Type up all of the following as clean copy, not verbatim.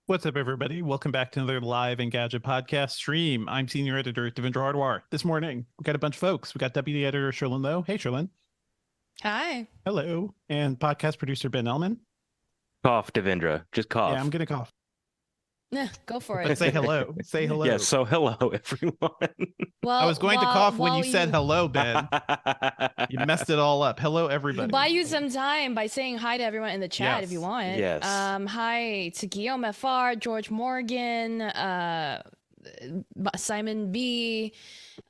What's up, everybody? Welcome back to another live Engadget podcast stream. I'm senior editor Devendra Hardwar. This morning, we got a bunch of folks. We got deputy editor Sherlyn Lowe. Hey, Sherlyn. Hi. Hello. And podcast producer Ben Ellman. Cough, Devendra. Just cough. Yeah, I'm going to cough. Yeah, go for But it. say hello. Say hello. Yeah, so hello, everyone. Well, I was going to cough when you while said hello, Ben. You messed it all up. Hello, everybody. We'll buy you some time by saying hi to everyone in the chat if you want. Yes. Hi to Guillaume FR, George Morgan, Simon B.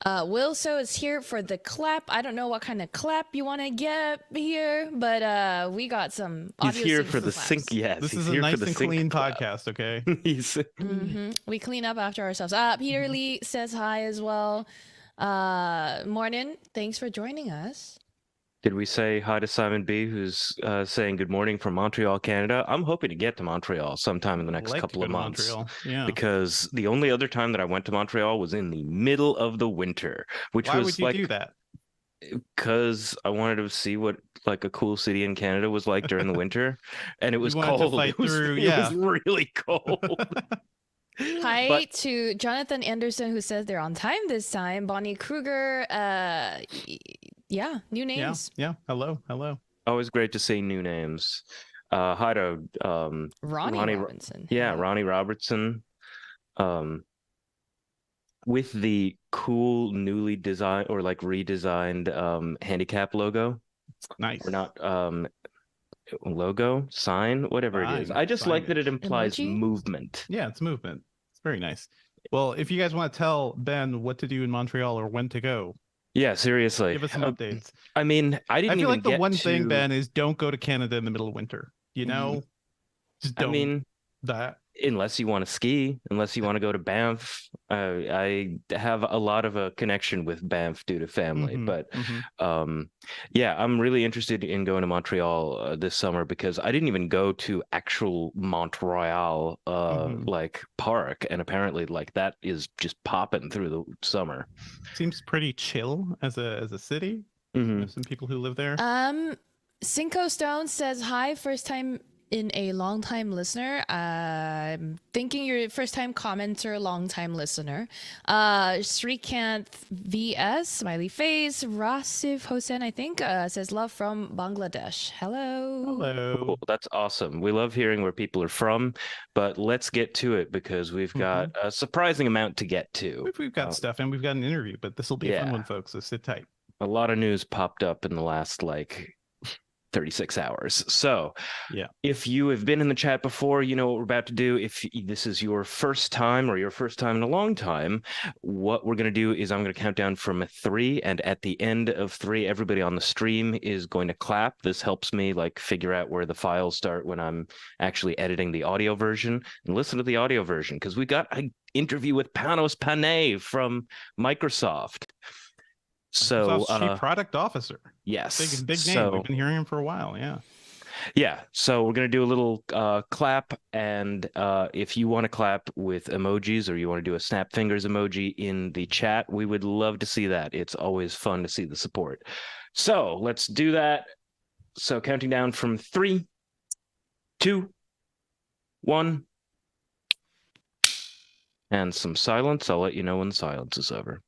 Will So is here for the clap. I don't know what kind of clap you want to get here, but we got some. He's here for the claps. sync. Yes, this he's is a here nice for the and sync clean clap. podcast, okay? We clean up after ourselves. Peter Lee says hi as well. Morning. Thanks for joining us. Did we say hi to Simon B, who's saying good morning from Montreal, Canada? I'm hoping to get to Montreal sometime in the next couple of months. Montreal. Yeah. Because the only other time that I went to Montreal was in the middle of the winter, which Why was would you like do that? because I wanted to see what like a cool city in Canada was like during the winter, and it was wanted to cold. fight It was, through, it yeah. was really cold. Hi But- to Jonathan Anderson, who says they're on time this time. Bonnie Kruger, yeah, new names. Yeah. Hello. Always great to see new names. Hi to Ronnie Robinson. yeah, Ronnie Robertson. With the cool newly designed or like redesigned handicap logo. Nice. Or not logo, sign, whatever it is. Sign, I just like that it signage. implies Emoji? movement. Yeah, it's movement. It's very nice. Well, if you guys want to tell Ben what to do in Montreal or when to go, Yeah, seriously. give us some updates. I mean, I I didn't feel even like the get one thing, to- Ben, is don't go to Canada in the middle of winter. You know, just don't. I mean, that. unless you want to ski, unless you want to go to Banff. I have a lot of a connection with Banff due to family, Mhm, but mhm. yeah, I'm really interested in going to Montreal this summer because I didn't even go to actual Montreal Mhm. like park, and apparently like that is just popping through the summer. Seems pretty chill as a city. Mhm. There's some people who live there. Cinco Stone says hi, first time in a long time listener. I'm thinking you're first time commenter, long time listener. Srikanth VS, smiley face. Rasif Hossein, I think, says love from Bangladesh. Hello. Hello. Cool. That's awesome. We love hearing where people are from, but let's get to it because we've got a surprising amount to get to. We've got stuff and we've got an interview, but this will be a fun yeah. one, folks. So sit tight. A lot of news popped up in the last like 36 hours. So Yeah. if you have been in the chat before, you know what we're about to do. If this is your first time or your first time in a long time, what we're going to do is I'm going to count down from 3, and at the end of 3, everybody on the stream is going to clap. This helps me like figure out where the files start when I'm actually editing the audio version, and listen to the audio version because we got an interview with Panos Panay from Microsoft. So Microsoft's chief product officer. yes, Big name. So, We've been hearing him for a while. Yeah. yeah, so we're going to do a little clap, and if you want to clap with emojis or you want to do a snap fingers emoji in the chat, we would love to see that. It's always fun to see the support. So let's do that. So counting down from 3, 2, 1, and some silence. I'll let you know when the silence is over.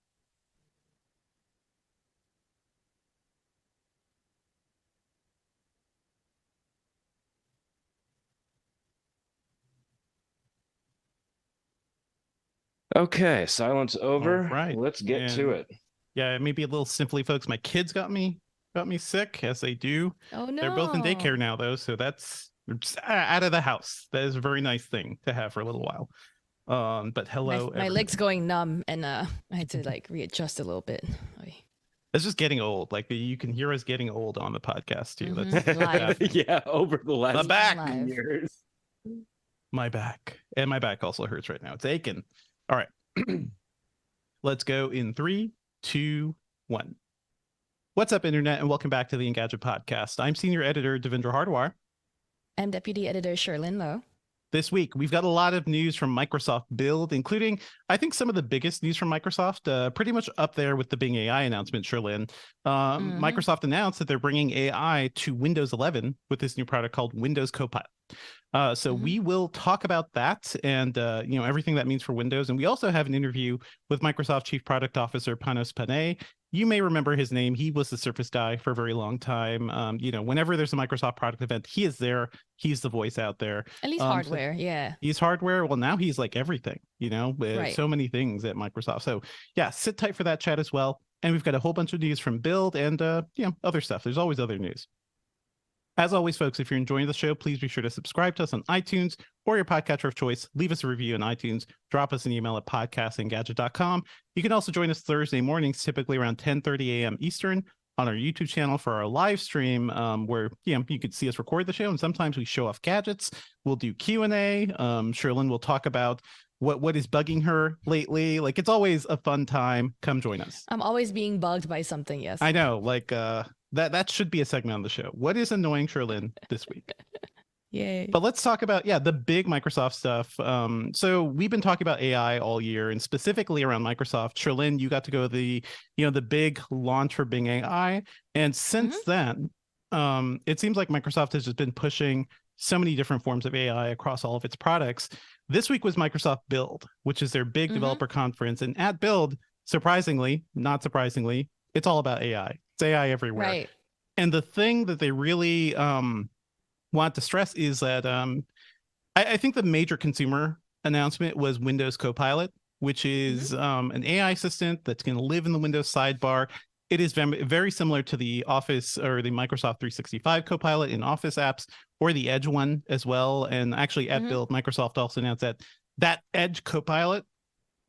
Okay, silence over. All right. Let's get to it. Yeah, maybe a little simply, folks. My kids got me sick, as they do. Oh no. They're both in daycare now, though, so that's just out of the house. That is a very nice thing to have for a little while. But hello, My leg's going numb, and I had to like readjust a little bit. It's just getting old. Like you can hear us getting old on the podcast too. Mhm. Live. Yeah, over the last The back. Live. years. My back, and my back also hurts right now. It's aching. All right, let's go in 3, 2, 1. What's up, internet, and welcome back to the Engadget podcast. I'm senior editor Devendra Hardwar. I'm deputy editor Sherlyn Lowe. This week, we've got a lot of news from Microsoft Build, including, I think, some of the biggest news from Microsoft, pretty much up there with the Bing AI announcement, Sherlyn. Microsoft announced that they're bringing AI to Windows 11 with this new product called Windows Copilot. So we will talk about that and everything that means for Windows. And we also have an interview with Microsoft Chief Product Officer Panos Panay. You may remember his name. He was the Surface guy for a very long time. Whenever there's a Microsoft product event, he is there. He's the voice out there. At least hardware, yeah. He's hardware. Well, now he's like everything, with Right. so many things at Microsoft. So yeah, sit tight for that chat as well. And we've got a whole bunch of news from Build and other stuff. There's always other news. As always, folks, if you're enjoying the show, please be sure to subscribe to us on iTunes or your podcatcher of choice. Leave us a review on iTunes. Drop us an email at podcast@engadget.com. You can also join us Thursday mornings, typically around 10:30 a.m. Eastern, on our YouTube channel for our live stream, where you could see us record the show, and sometimes we show off gadgets. We'll do Q&A. Sherlyn will talk about what is bugging her lately. Like, it's always a fun time. Come join us. I'm always being bugged by something, yes. I know, like that should be a segment on the show. What is annoying Sherlyn this week? Yay. But let's talk about the big Microsoft stuff. So we've been talking about AI all year, and specifically around Microsoft. Sherlyn, you got to go to the big launch for Bing AI, and since then, it seems like Microsoft has just been pushing so many different forms of AI across all of its products. This week was Microsoft Build, which is their big developer conference, and at Build, surprisingly, not surprisingly, it's all about AI. It's AI everywhere. Right. And the thing that they really want to stress is that I think the major consumer announcement was Windows Copilot, which is an AI assistant that's going to live in the Windows sidebar. It is very similar to the Office or the Microsoft 365 Copilot in Office apps, or the Edge one as well. And actually at Build, Microsoft also announced that Edge Copilot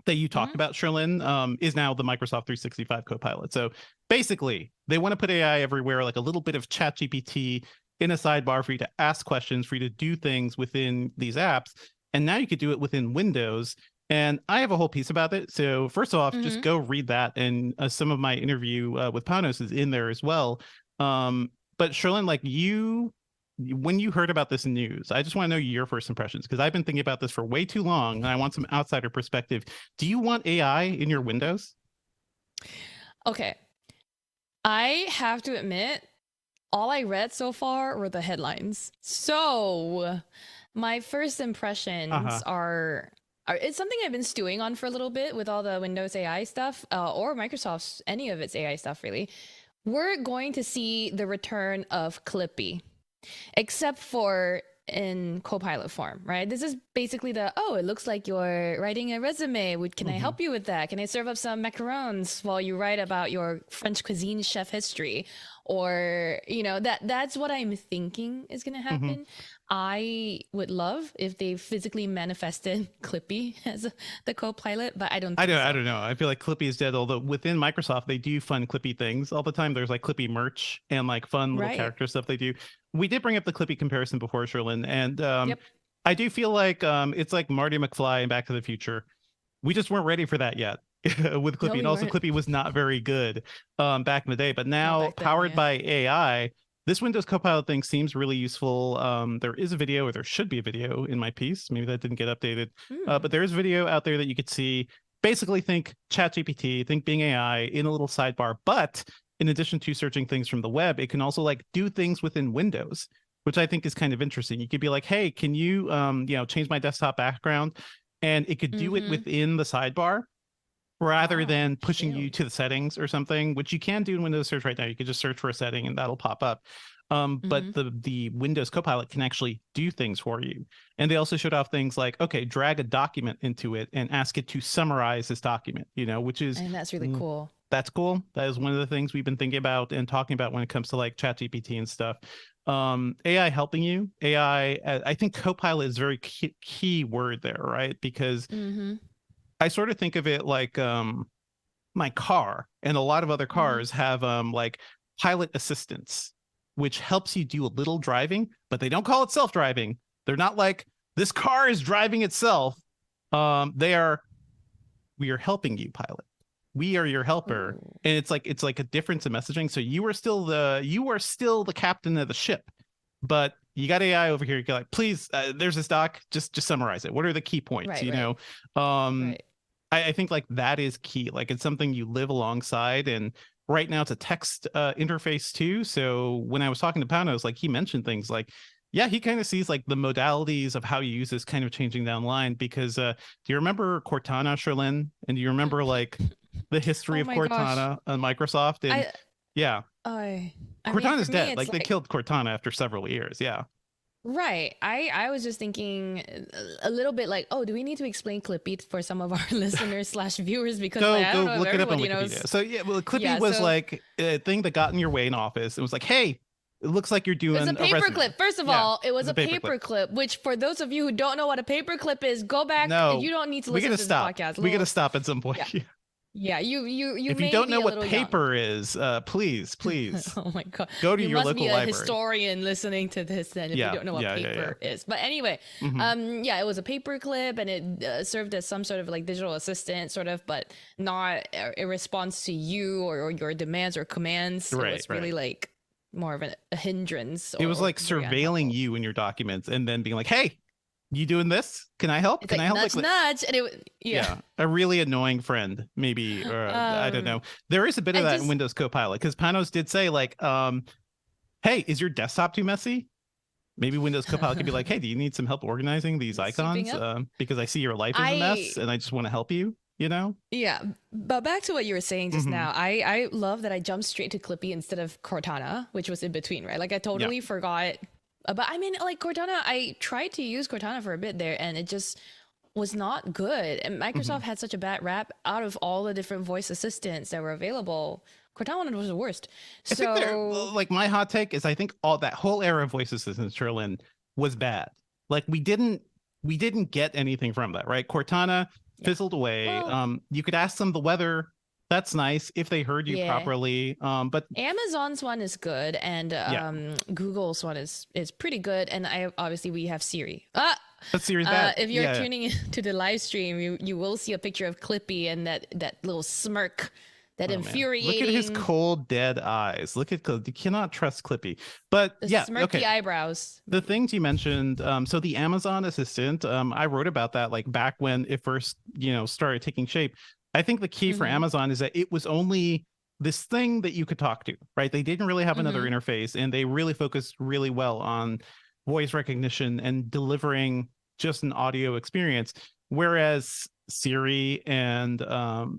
that you talked about, Sherlyn, is now the Microsoft 365 Copilot. So basically, they want to put AI everywhere, like a little bit of ChatGPT in a sidebar for you to ask questions, for you to do things within these apps. And now you could do it within Windows. And I have a whole piece about it. So first off, just go read that. And some of my interview with Panos is in there as well. But Sherlyn, like when you heard about this news, I just want to know your first impressions, because I've been thinking about this for way too long and I want some outsider perspective. Do you want AI in your Windows? Okay. I have to admit, all I read so far were the headlines. So my first impressions are it's something I've been stewing on for a little bit with all the Windows AI stuff, or Microsoft's, any of its AI stuff, really. We're going to see the return of Clippy, except for in Copilot form, right? This is basically it looks like you're writing a resume. Can I help you with that? Can I serve up some macarons while you write about your French cuisine chef history? Or, that's what I'm thinking is going to happen. I would love if they physically manifested Clippy as the Copilot, but I don't know. I feel like Clippy is dead, although within Microsoft, they do fun Clippy things all the time. There's like Clippy merch and like fun little character stuff they do. We did bring up the Clippy comparison before, Sherlyn, and I do feel like it's like Marty McFly in Back to the Future. We just weren't ready for that yet with Clippy. And also Clippy was not very good back in the day, but now powered by AI, this Windows Copilot thing seems really useful. There is a video, or there should be a video in my piece. Maybe that didn't get updated, but there is a video out there that you could see. Basically, think ChatGPT, think Bing AI in a little sidebar. But in addition to searching things from the web, it can also like do things within Windows, which I think is kind of interesting. You could be like, hey, can you change my desktop background? And it could do it within the sidebar, rather than pushing you to the settings or something, which you can do in Windows Search right now. You can just search for a setting and that'll pop up. But the Windows Copilot can actually do things for you. And they also showed off things like, okay, drag a document into it and ask it to summarize this document, which is... And that's really cool. That's cool. That is one of the things we've been thinking about and talking about when it comes to like ChatGPT and stuff. AI helping you. AI, I think Copilot is a very key word there, right? Because I sort of think of it like my car, and a lot of other cars have like pilot assistance, which helps you do a little driving, but they don't call it self-driving. They're not like, this car is driving itself. We are helping you, pilot. We are your helper. And it's like a difference in messaging. So you are still the captain of the ship, but you got AI over here. You're like, please, there's this doc, just summarize it. What are the key points? I think like that is key. Like it's something you live alongside, and right now it's a text interface too. So when I was talking to Panos, like he mentioned things like Yeah, he kind of sees like the modalities of how you use this kind of changing down the line because do you remember Cortana, Sherlyn? And do you remember like the history Oh of my gosh. Cortana on Microsoft? And yeah, I mean, Cortana's for me, dead. it's Like they killed Cortana after several years. Yeah. right. I was just thinking a little bit like, oh, do we need to explain Clippy for some of our listeners slash viewers? Because like, I don't know if Look it up on everybody Wikipedia. knows. So yeah, well, Clippy Yeah, was so like a thing that got in your way in office. It was like, hey, it looks like you're doing it's a paper resume. clip. First of Yeah, all, it was a paper paper clip, which for those of you who don't know what a paper clip is, go back. No, You don't need to we listen gotta to this stop. podcast. We gotta stop at some point. Yeah. Yeah, you If you may don't be know a what little young. paper is, please Oh my god. go to you your must local be a library. historian listening to this then if Yeah, you don't know what yeah, paper is. But anyway, yeah, it was a paper clip and it served as some sort of like digital assistant sort of, but not a response to you or your demands or commands. Right, It was really like more of a hindrance. It was or like very surveilling unhelpful. you in your documents and then being like, hey, you doing this? Can I help? It's Can like I help? nudge, Like, nudge, and yeah. a really annoying friend, maybe, or I don't know. There is a bit of that in Windows Copilot because Panos did say like, hey, is your desktop too messy? Maybe Windows Copilot could be like, hey, do you need some help organizing these icons? Because I see your life is a mess and I just want to help you, you know? Yeah, but back to what you were saying just now. I love that I jumped straight to Clippy instead of Cortana, which was in between, right? Like I totally forgot. But I mean, like Cortana, I tried to use Cortana for a bit there and it just was not good. And Microsoft had such a bad rap out of all the different voice assistants that were available. Cortana was the worst. I think like my hot take is I think all that whole era of voice assistants, Sherlyn, was bad. Like we didn't get anything from that, right? Cortana fizzled away. Well, you could ask them the weather. That's nice if they heard you properly. But Amazon's one is good and Google's one is pretty good. And obviously we have Siri. but Siri's bad. If you're tuning into the live stream, you will see a picture of Clippy and that little smirk. That infuriating. Man. Look at his cold, dead eyes. Look at you cannot trust Clippy. But the smirky eyebrows. The things you mentioned. So the Amazon Assistant. I wrote about that like back when it first, started taking shape. I think the key for Amazon is that it was only this thing that you could talk to, right? They didn't really have another interface, and they really focused really well on voice recognition and delivering just an audio experience. Whereas Siri and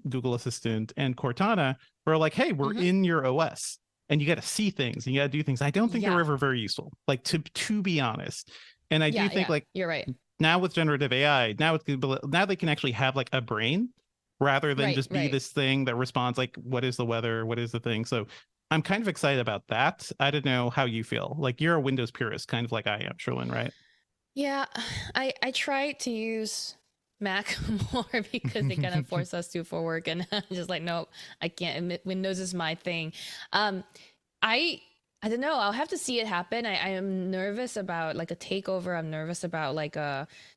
Google Assistant and Cortana were like, hey, we're in your OS and you got to see things and you got to do things. I don't think they're ever very useful, like to be honest. And I do think like you're right. Now with generative AI, now they can actually have like a brain rather than just be this thing that responds like, what is the weather? What is the thing? So I'm kind of excited about that. I don't know how you feel. Like you're a Windows purist, kind of like I am, Sherlyn, right? Yeah, I try to use Mac more because they kind of force us to for work, and I'm just like, no, I can't. Windows is my thing. I don't know. I'll have to see it happen. I am nervous about like a takeover. I'm nervous about like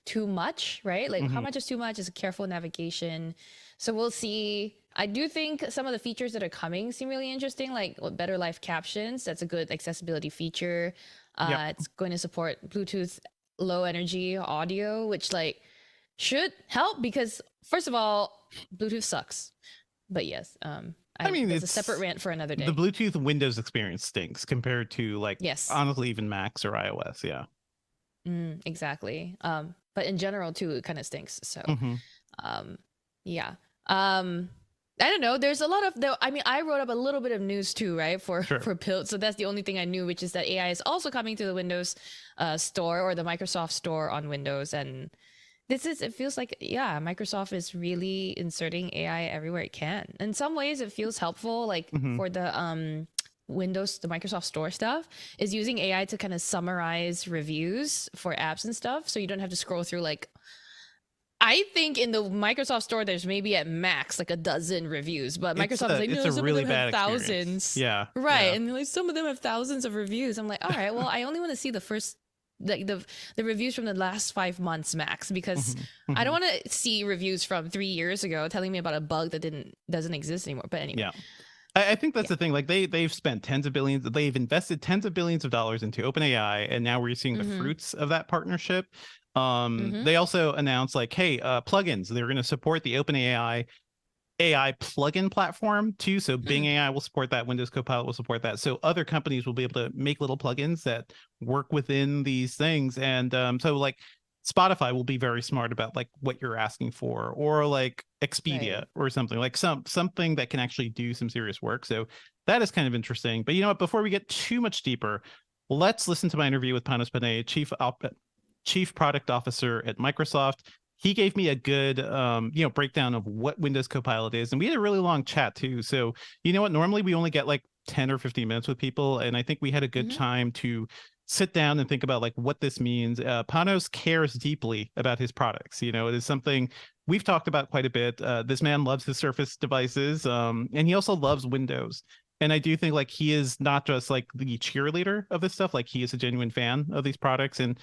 too much, right? Like how much is too much is careful navigation. So we'll see. I do think some of the features that are coming seem really interesting, like better live captions. That's a good accessibility feature. It's going to support Bluetooth low energy audio, which like should help because first of all, Bluetooth sucks. But yes, I mean, it's a separate rant for another day. The Bluetooth Windows experience stinks compared to like, honestly, even Macs or iOS. Yeah. Exactly. But in general too, it kind of stinks. So, yeah. I don't know. There's a lot of I mean, I wrote up a little bit of news too, right? For Pilt. So that's the only thing I knew, which is that AI is also coming to the Windows store or the Microsoft store on Windows. And it feels like, Microsoft is really inserting AI everywhere it can. In some ways it feels helpful, like for the Windows, the Microsoft Store stuff is using AI to kind of summarize reviews for apps and stuff. So you don't have to scroll through like, I think in the Microsoft Store, there's maybe at max like a dozen reviews, but Microsoft is like, no, some really of them have thousands. Experience. Yeah. Right. Yeah. And like some of them have thousands of reviews. I'm like, all right, well, I only want to see the first, like the reviews from the last 5 months max, because I don't want to see reviews from 3 years ago telling me about a bug that doesn't exist anymore. But anyway. Yeah. I think that's the thing. Like they've spent tens of billions, they've invested tens of billions of dollars into OpenAI, and now we're seeing the fruits of that partnership. They also announced like, hey, plugins, they're going to support the OpenAI AI plugin platform too. So Bing Mm. AI will support that, Windows Copilot will support that. So other companies will be able to make little plugins that work within these things. And so like Spotify will be very smart about like what you're asking for, or like Expedia Right. or something like something that can actually do some serious work. So that is kind of interesting. But you know what? Before we get too much deeper, let's listen to my interview with Panos Panay, Chief Product Officer at Microsoft. He gave me a good breakdown of what Windows Copilot is, and we had a really long chat too. So you know what, normally we only get like 10 or 15 minutes with people, and I think we had a good time to sit down and think about like what this means. Panos cares deeply about his products. You know, it is something we've talked about quite a bit. This man loves his Surface devices, and he also loves Windows. And I do think like he is not just like the cheerleader of this stuff, like he is a genuine fan of these products. And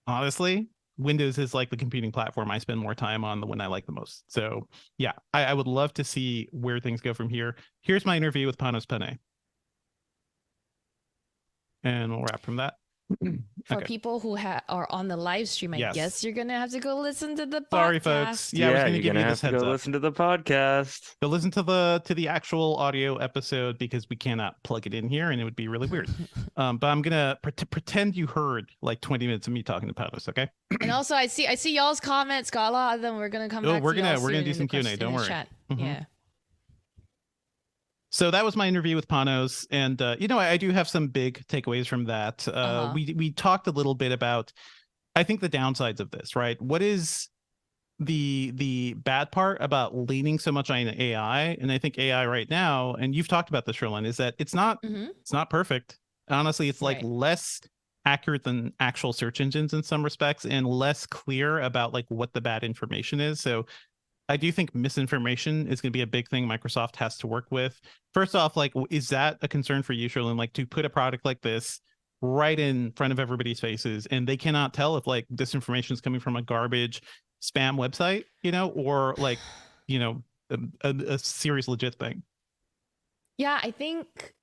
honestly, Windows is like the computing platform I spend more time on, the one I like the most. So yeah, I would love to see where things go from here. Here's my interview with Panos Panay. And we'll wrap from that. For Okay. people who are on the live stream, I Yes. guess you're gonna have to go listen to the podcast. Sorry, folks. Yeah, I was gonna you're give you have this to heads go up. listen to the podcast. Go listen to the actual audio episode, because we cannot plug it in here and it would be really weird. But I'm gonna pretend you heard like 20 minutes of me talking to Panos, okay? And also, I see y'all's comments. Got a lot of them. We're gonna come back. We're to gonna y'all we're gonna soon do in some the Q&A, question- don't in the worry. Chat. Mhm. Yeah. So that was my interview with Panos, and I do have some big takeaways from that. We talked a little bit about, I think, the downsides of this, right? What is the bad part about leaning so much on AI? And I think AI right now, and you've talked about this, Sherlyn, is that it's not perfect. Honestly, it's like Right. less accurate than actual search engines in some respects, and less clear about like what the bad information is. So I do think misinformation is going to be a big thing Microsoft has to work with. First off, like, is that a concern for you, Sherlyn? Like, to put a product like this right in front of everybody's faces, and they cannot tell if like this information is coming from a garbage spam website, or like, a serious legit thing. Yeah, I think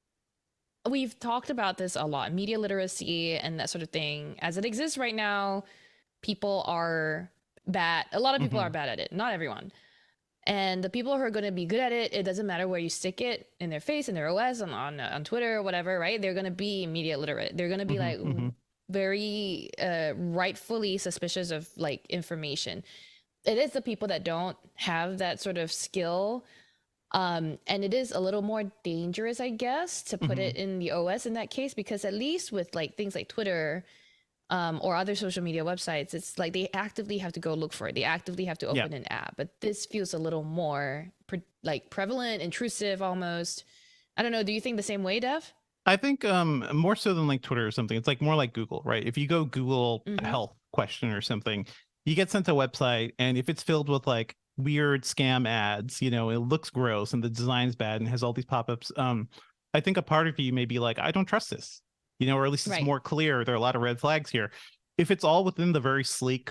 we've talked about this a lot. Media literacy and that sort of thing, as it exists right now, people are bad. A lot of people are bad at it. Not everyone. And the people who are going to be good at it, it doesn't matter where you stick it, in their face, in their OS, on Twitter or whatever, right? They're going to be media literate. They're going to be like very rightfully suspicious of like information. It is the people that don't have that sort of skill. And it is a little more dangerous, I guess, to put it in the OS in that case, because at least with like things like Twitter, or other social media websites, it's like they actively have to go look for it. They actively have to open an app. But this feels a little more prevalent, intrusive almost. I don't know. Do you think the same way, Dev? I think more so than like Twitter or something. It's like more like Google, right? If you go Google a health question or something, you get sent to a website, and if it's filled with like weird scam ads, it looks gross and the design's bad and has all these pop-ups, I think a part of you may be like, I don't trust this. Or at least it's more clear. There are a lot of red flags here. If it's all within the very sleek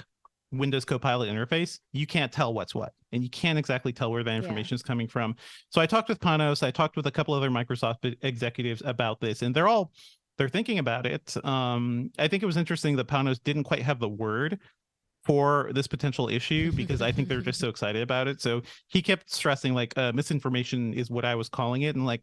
Windows Copilot interface, you can't tell what's what, and you can't exactly tell where that information is coming from. So I talked with Panos, I talked with a couple other Microsoft executives about this, and they're thinking about it. I think it was interesting that Panos didn't quite have the word for this potential issue, because I think they're just so excited about it. So he kept stressing like misinformation is what I was calling it, and like,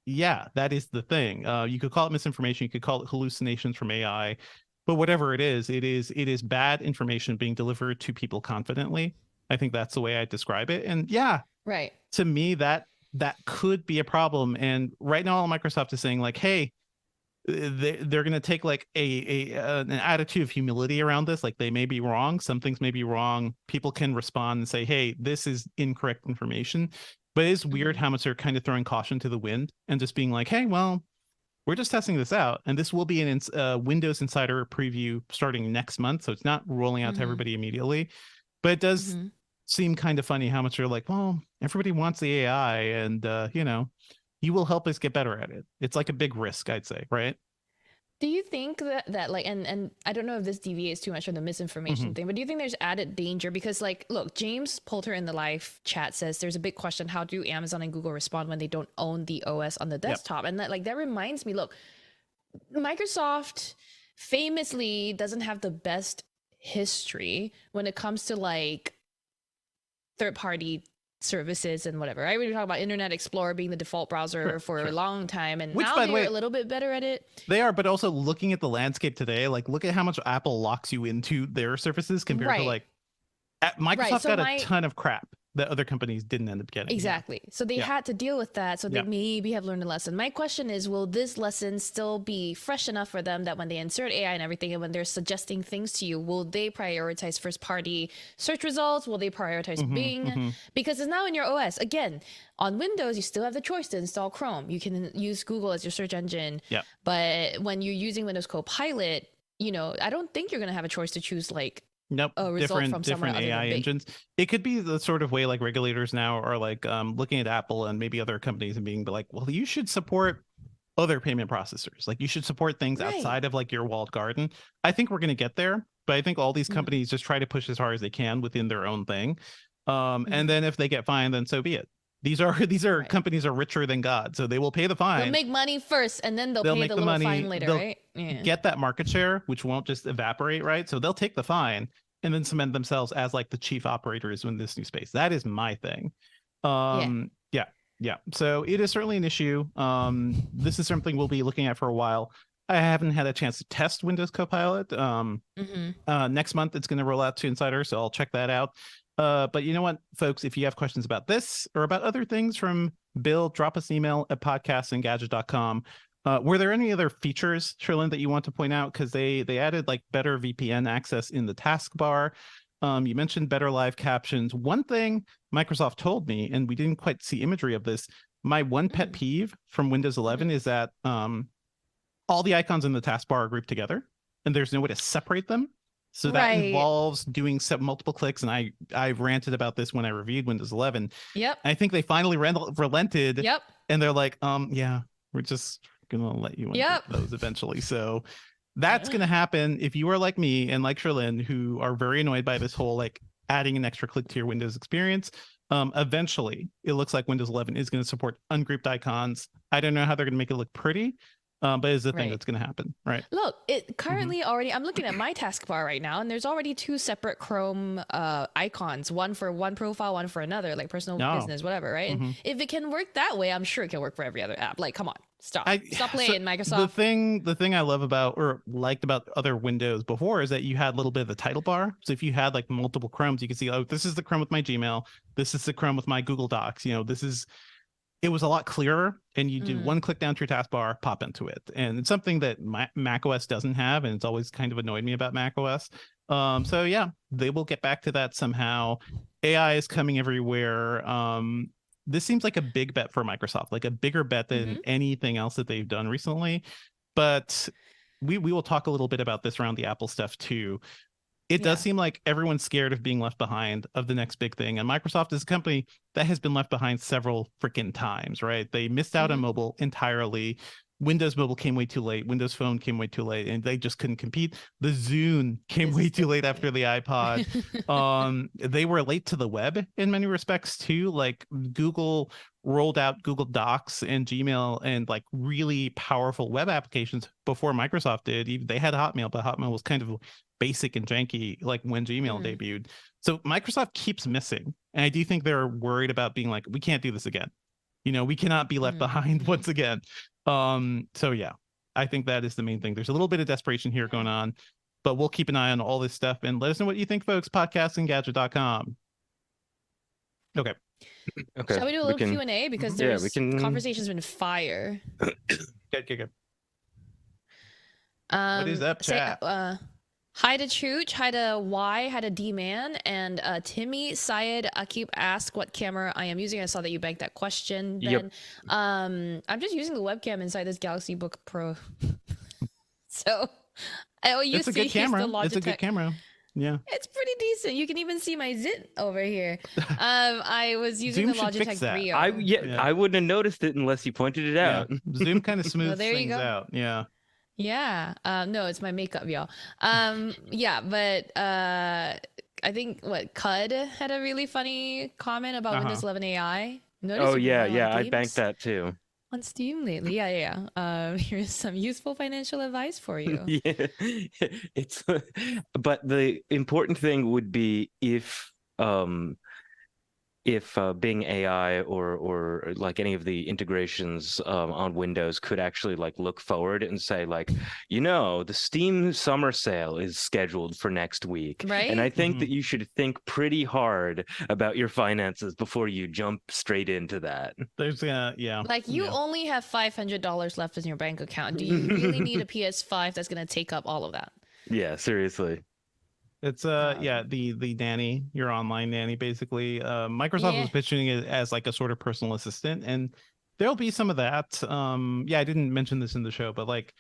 yeah, that is the thing. You could call it misinformation, you could call it hallucinations from AI, but whatever it is bad information being delivered to people confidently. I think that's the way I describe it. And yeah, right. To me, that could be a problem. And right now, all Microsoft is saying like, hey, they're going to take like an attitude of humility around this. Like, they may be wrong. Some things may be wrong. People can respond and say, hey, this is incorrect information. But it's weird how much they're kind of throwing caution to the wind and just being like, hey, well, we're just testing this out. And this will be an Windows Insider preview starting next month. So it's not rolling out to everybody immediately. But it does seem kind of funny how much they're like, well, everybody wants the AI, and, you will help us get better at it. It's like a big risk, I'd say, right? Do you think that like, and I don't know if this deviates too much from the misinformation thing, but do you think there's added danger? Because like, look, James Poulter in the live chat says there's a big question: how do Amazon and Google respond when they don't own the OS on the desktop? And that reminds me, look, Microsoft famously doesn't have the best history when it comes to like third-party services and whatever. Right? We were talking about Internet Explorer being the default browser for a long time, and Which, now by the they're way, a little bit better at it. They are, but also looking at the landscape today, like look at how much Apple locks you into their services compared to like Microsoft So got a ton of crap that other companies didn't end up getting. Exactly. So they had to deal with that. So they maybe have learned a lesson. My question is, will this lesson still be fresh enough for them that when they insert AI and everything, and when they're suggesting things to you, will they prioritize first party search results? Will they prioritize Bing? Because it's now in your OS. Again, on Windows, you still have the choice to install Chrome. You can use Google as your search engine. Yeah. But when you're using Windows Copilot, you know, I don't think you're going to have a choice to choose like Nope. a result from different AI engines. It could be the sort of way like regulators now are like looking at Apple and maybe other companies and being like, well, you should support other payment processors. Like you should support things outside of like your walled garden. I think we're going to get there, but I think all these companies just try to push as hard as they can within their own thing. And then if they get fined, then so be it. These are companies are richer than God, so they will pay the fine. They'll make money first, and then they'll pay the little money, fine later, they'll right? Yeah. Get that market share, which won't just evaporate, right? So they'll take the fine and then cement themselves as like the chief operators in this new space. That is my thing. Yeah. So it is certainly an issue. This is something we'll be looking at for a while. I haven't had a chance to test Windows Copilot. Next month it's going to roll out to Insider, so I'll check that out. But you know what, folks, if you have questions about this or about other things from Bill, drop us an email at podcast@engadget.com. Were there any other features, Sherlyn, that you want to point out? Because they added like better VPN access in the taskbar. You mentioned better live captions. One thing Microsoft told me, and we didn't quite see imagery of this, my one pet peeve from Windows 11 is that all the icons in the taskbar are grouped together and there's no way to separate them. So that involves doing multiple clicks, and I ranted about this when I reviewed Windows 11. Yep. I think they finally relented. Yep. And they're like, yeah, we're just gonna let you ungroup those eventually. So that's gonna happen if you are like me and like Sherlyn, who are very annoyed by this whole like adding an extra click to your Windows experience. Eventually, it looks like Windows 11 is going to support ungrouped icons. I don't know how they're going to make it look pretty. But it's the thing that's going to happen, right? Look, it currently already, I'm looking at my taskbar right now, and there's already two separate Chrome icons, one for one profile, one for another, like personal, business, whatever, right? And if it can work that way, I'm sure it can work for every other app. Like, come on, stop playing, Microsoft. The thing I love about or liked about other Windows before is that you had a little bit of the title bar. So if you had like multiple Chromes, you could see, oh, this is the Chrome with my Gmail, this is the Chrome with my Google Docs. You know, it was a lot clearer, and you do one click down to your taskbar, pop into it. And it's something that Mac OS doesn't have, and it's always kind of annoyed me about Mac OS. So yeah, they will get back to that somehow. AI is coming everywhere. This seems like a big bet for Microsoft, like a bigger bet than anything else that they've done recently. But we will talk a little bit about this around the Apple stuff too. It does seem like everyone's scared of being left behind of the next big thing. And Microsoft is a company that has been left behind several freaking times, right? They missed out on mobile entirely. Windows Mobile came way too late. Windows Phone came way too late, and they just couldn't compete. The Zune came way too late after the iPod. They were late to the web in many respects too. Like Google rolled out Google Docs and Gmail and like really powerful web applications before Microsoft did. They had Hotmail, but Hotmail was kind of basic and janky like when Gmail debuted. So Microsoft keeps missing, and I do think they're worried about being like, we can't do this again. You know, we cannot be left behind once again. So yeah, I think that is the main thing. There's a little bit of desperation here going on, but we'll keep an eye on all this stuff and let us know what you think, folks. Podcast@engadget.com. Okay. Shall we do a little Q&A, because there's conversation's been fire. Good. What is up, chat? Hi to Chooch, hi to Y, hi to D-Man, and Timmy, Syed, Akib asked what camera I am using. I saw that you banked that question, Ben. Yep. I'm just using the webcam inside this Galaxy Book Pro. So, It's a good camera. It's a good camera. Yeah. It's pretty decent. You can even see my zit over here. I was using the Logitech Rio. I wouldn't have noticed it unless you pointed it out. Zoom kind of smooths things out. Yeah. Yeah. No, it's my makeup, y'all. Yeah, but I think Cud had a really funny comment about Windows 11 AI. Oh yeah, I banked that too. On Steam lately. Yeah. Here's some useful financial advice for you. Yeah. But the important thing would be if if Bing AI or like any of the integrations on Windows could actually like look forward and say like, the Steam summer sale is scheduled for next week, and I Right? think that you should think pretty hard about your finances before you jump straight into that. There's yeah. Like you yeah. only have $500 left in your bank account. Do you really need a PS5 that's gonna take up all of that? Yeah, seriously. It's yeah, the nanny, your online nanny, basically. Microsoft Yeah. was pitching it as like a sort of personal assistant, and there'll be some of that. Yeah, I didn't mention this in the show, but like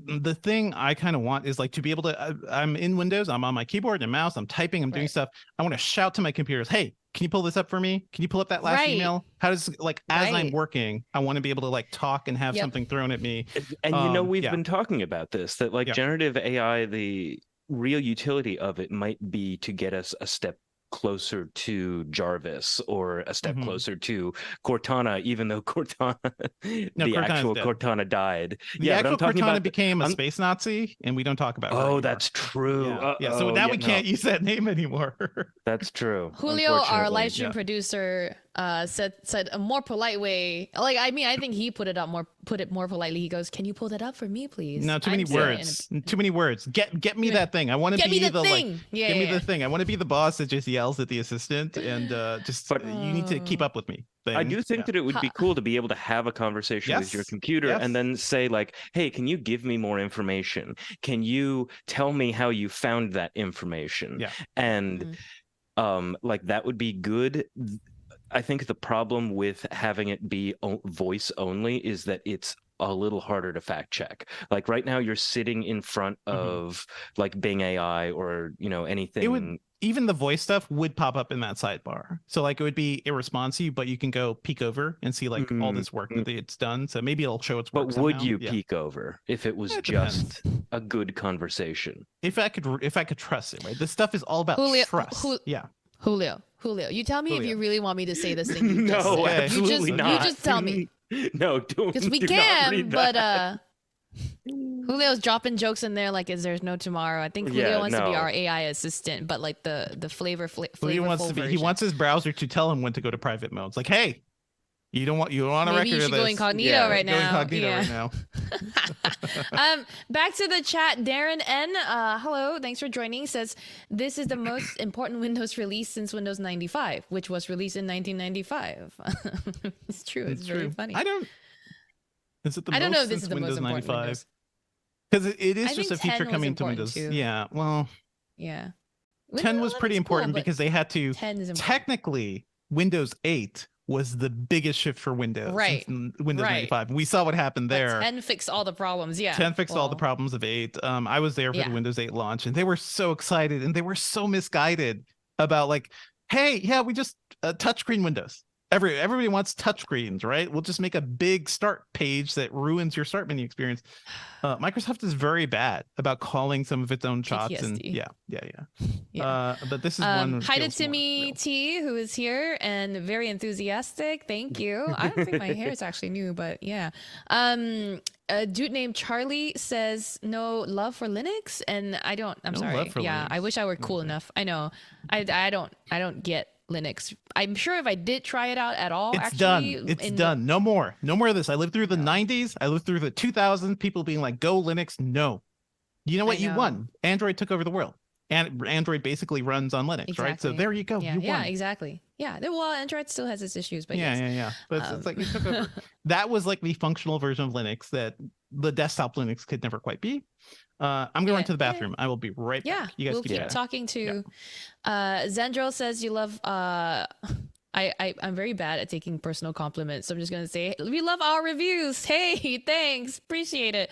the thing I kind of want is like to be able to I'm in Windows, I'm on my keyboard and mouse, I'm typing, I'm doing Right. stuff. I want to shout to my computers, hey, can you pull this up for me? Can you pull up that last Right. email? How does like as I'm Right. working, I want to be able to like talk and have Yep. something thrown at me. And we've yeah. been talking about this, that like Yeah. generative AI, the real utility of it might be to get us a step closer to Jarvis or a step Mhm. closer to Cortana, even though Cortana, No, the Cortana's actual dead. Cortana died. The Yeah, but actual I'm talking Cortana about became a I'm- space Nazi, and we don't talk about her Oh, anymore. that's true. Yeah. So now we can't use that name anymore. That's true. Julio, our unfortunately. live stream Yeah. producer, said a more polite way. Like, I mean, I think he put it more politely. He goes, "Can you pull that up for me, please?" No, too many I'm saying words. Too many words. Get me that thing. I want to Get be me the the thing. like. Yeah, Give me yeah, the thing. I want to be the boss that just yells at the assistant and just But- you need to keep up with me. I do think that it would be Ha- cool to be able to have a conversation with your Yes, computer yes. and then say like, hey, can you give me more information? Can you tell me how you found that information? Yeah. And like that would be good. I think the problem with having it be voice only is that it's a little harder to fact check. Like right now you're sitting in front of like Bing AI or anything. It would even the voice stuff would pop up in that sidebar. So like it would be irresponsive, but you can go peek over and see like all this work that it's done. So maybe it'll show its work. But would somehow. you Yeah. peek over if it was It just a good conversation? If I could trust it, right? This stuff is all about Julio- trust. Yeah. Julio, you tell me if Julio. you really want me to say this thing. You No, just said. Okay. absolutely you not. just tell me. No, don't. Because we do not can, read but that. Julio's dropping jokes in there like, "Is there's no tomorrow?" I think Julio Yeah, wants to be no. our AI assistant, but like the He wants to be. He wants his browser to tell him when to go to private mode. It's like, hey, you don't want a Maybe record you of should this. go incognito Yeah, right Go now. incognito Yeah. right now. Back to the chat. Darren N. Hello, thanks for joining. Says this is the most important Windows release since Windows 95, which was released in 1995. It's true. It's very funny. I don't. Is it the I don't most know if this since is the Windows most important 95? Windows. Because it is I just a think feature 10 was coming to important Windows. too. Yeah. Well, Yeah. 10 was pretty important because they had to. 10 is important. Technically, Windows 8 was the biggest shift for Windows. Right. Since Windows Right. 95. We saw what happened But there. 10 fixed all the problems. Yeah. 10 fixed all the Well, problems of 8. I was there for Yeah. the Windows 8 launch, and they were so excited, and they were so misguided about like, hey, yeah, we just touchscreen Windows. Everybody wants touchscreens, right? We'll just make a big start page that ruins your start menu experience. Microsoft is very bad about calling some of its own shots, and PTSD. yeah. But this is one. Hi to feels more Timmy real. T, who is here and very enthusiastic. Thank you. I don't think my hair is actually new, but yeah. A dude named Charlie says no love for Linux, and I'm No sorry. love for Yeah, I Linux. wish I were cool enough. I know. I don't get Linux. I'm sure if I did try it out at all, It's actually, done. It's in the- done. No more of this. I lived through the 90s. I lived through the 2000s. People being like, "Go Linux." No. You know what? You know. won. Android took over the world, and Android basically runs on Linux, right? So Exactly. there you go. Yeah, You yeah, won. exactly. Yeah. Well, Android still has its issues, but yeah, yes. yeah. But it's like it took Um, over. That was like the functional version of Linux that the desktop Linux could never quite be. I'm going to run Yeah, to the yeah. bathroom. I will be right Yeah, back. You guys we'll keep keep chatting. talking to. Zendril says you love. I'm very bad at taking personal compliments, so I'm just gonna say we love our reviews. Hey, thanks, appreciate it.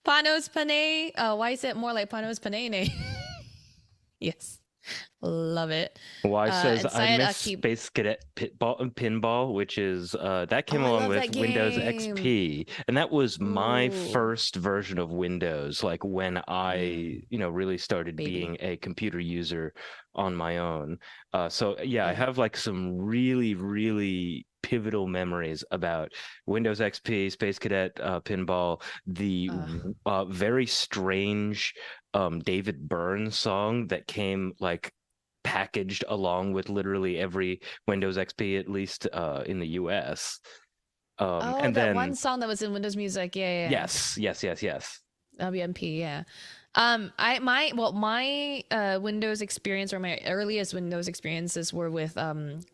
Panos Panay. Why is it more like Panos Panay? Yes, love it. Y says and I Syed miss Akib- Space Cadet Pinball, which is that came Oh, I along love with that Windows game. XP, and that was my Ooh. first version of Windows. Like when I, really started Baby. being a computer user on my own. So yeah, I Yeah. have like some really, really pivotal memories about Windows XP, Space Cadet Pinball, the very strange David Byrne song that came like packaged along with literally every Windows XP, at least in the US. Oh, And that then one song that was in Windows Music. Yeah. yes. WMP, yeah. My Windows experience, or my earliest Windows experiences, were with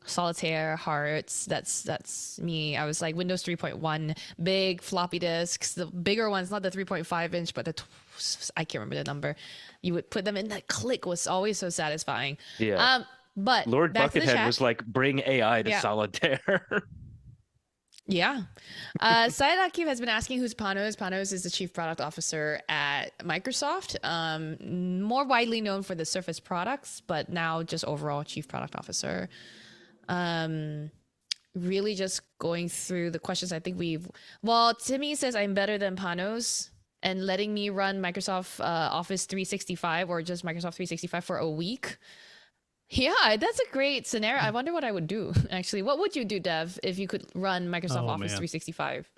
Solitaire, Hearts. That's me. I was like Windows 3.1, big floppy disks, the bigger ones, not the 3.5 inch, but I can't remember the number. You would put them in. That click was always so satisfying. Yeah. But Lord back to the Buckethead chat. was like, bring AI to Yeah. Solitaire. Yeah. Syed Akif has been asking who's Panos. Panos is the chief product officer at Microsoft, more widely known for the Surface products, but now just overall chief product officer. Really just going through the questions. I think Timmy says I'm better than Panos and letting me run Microsoft Office 365 or just Microsoft 365 for a week. Yeah, that's a great scenario. I wonder what I would do, actually. What would you do, Dev, if you could run Microsoft Office 365?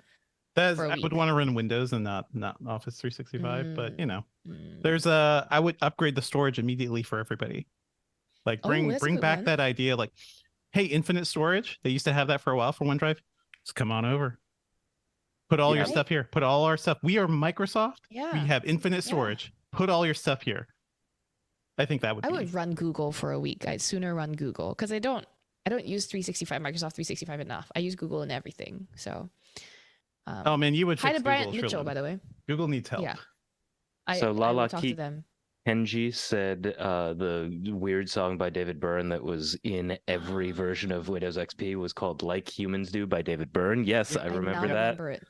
I for a would week? want to run Windows and not Office 365, but Mm. there's I would upgrade the storage immediately for everybody. Like bring that's a good back one. that idea, like, hey, infinite storage. They used to have that for a while for OneDrive. Just come on over. Put all your Right. stuff here. Put all our stuff. We are Microsoft. Yeah. We have infinite storage. Put all your stuff here. I think that would I be. would run Google for a week. I'd sooner run Google because I don't use 365, Microsoft 365 enough. I use Google in everything. So Oh man, you would hi fix to Bryant Google, Mitchell, surely. by the way. Google needs help. Yeah. So I Lala will talk to Keek them. Kenji said the weird song by David Byrne that was in every version of Windows XP was called Like Humans Do by David Byrne. Yes, I remember now that. remember it.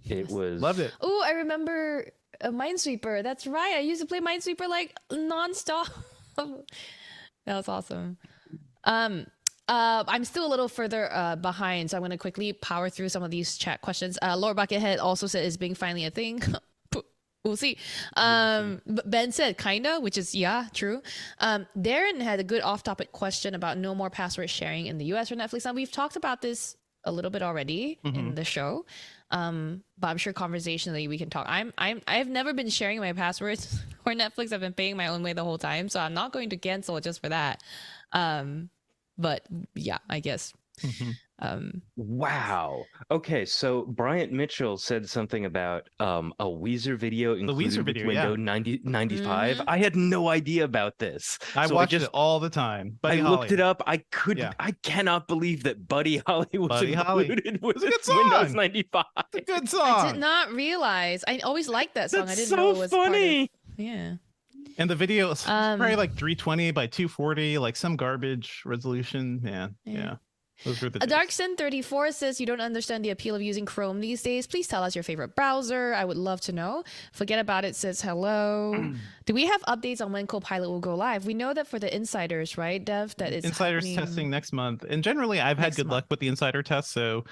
It was Loved it. Oh, I remember Minesweeper. That's right. I used to play Minesweeper like nonstop. That was awesome. I'm still a little further behind, so I'm going to quickly power through some of these chat questions. Lord Buckethead also said, "Is Bing finally a thing?" We'll see. Ben said, "Kinda," which is true. Darren had a good off-topic question about no more password sharing in the U.S. for Netflix. Now we've talked about this a little bit already in the show, but I'm sure conversationally we can talk. I've never been sharing my passwords for Netflix. I've been paying my own way the whole time, so I'm not going to cancel it just for that. But yeah, I guess. wow. Okay, so Bryant Mitchell said something about a Weezer video included Weezer with video, Windows yeah. 95. I had no idea about this. I So watched it all the time. Buddy I Holly. looked it up. I Yeah. cannot believe that Buddy Holly was Buddy Holly. included with It's a good song. Windows 95. It's a good I song. did not realize. I always liked that song. That's I didn't so know it was funny. part of. Yeah. And the video is probably Um, like 320 by 240, like some garbage resolution. Yeah. Those were the days. Darkson34 says you don't understand the appeal of using Chrome these days. Please tell us your favorite browser. I would love to know. Forget About It says hello. Do we have updates on when Copilot will go live? We know that for the insiders, right, Dev? That it's Insiders happening testing next month. And generally I've had next good luck month. with the insider test. So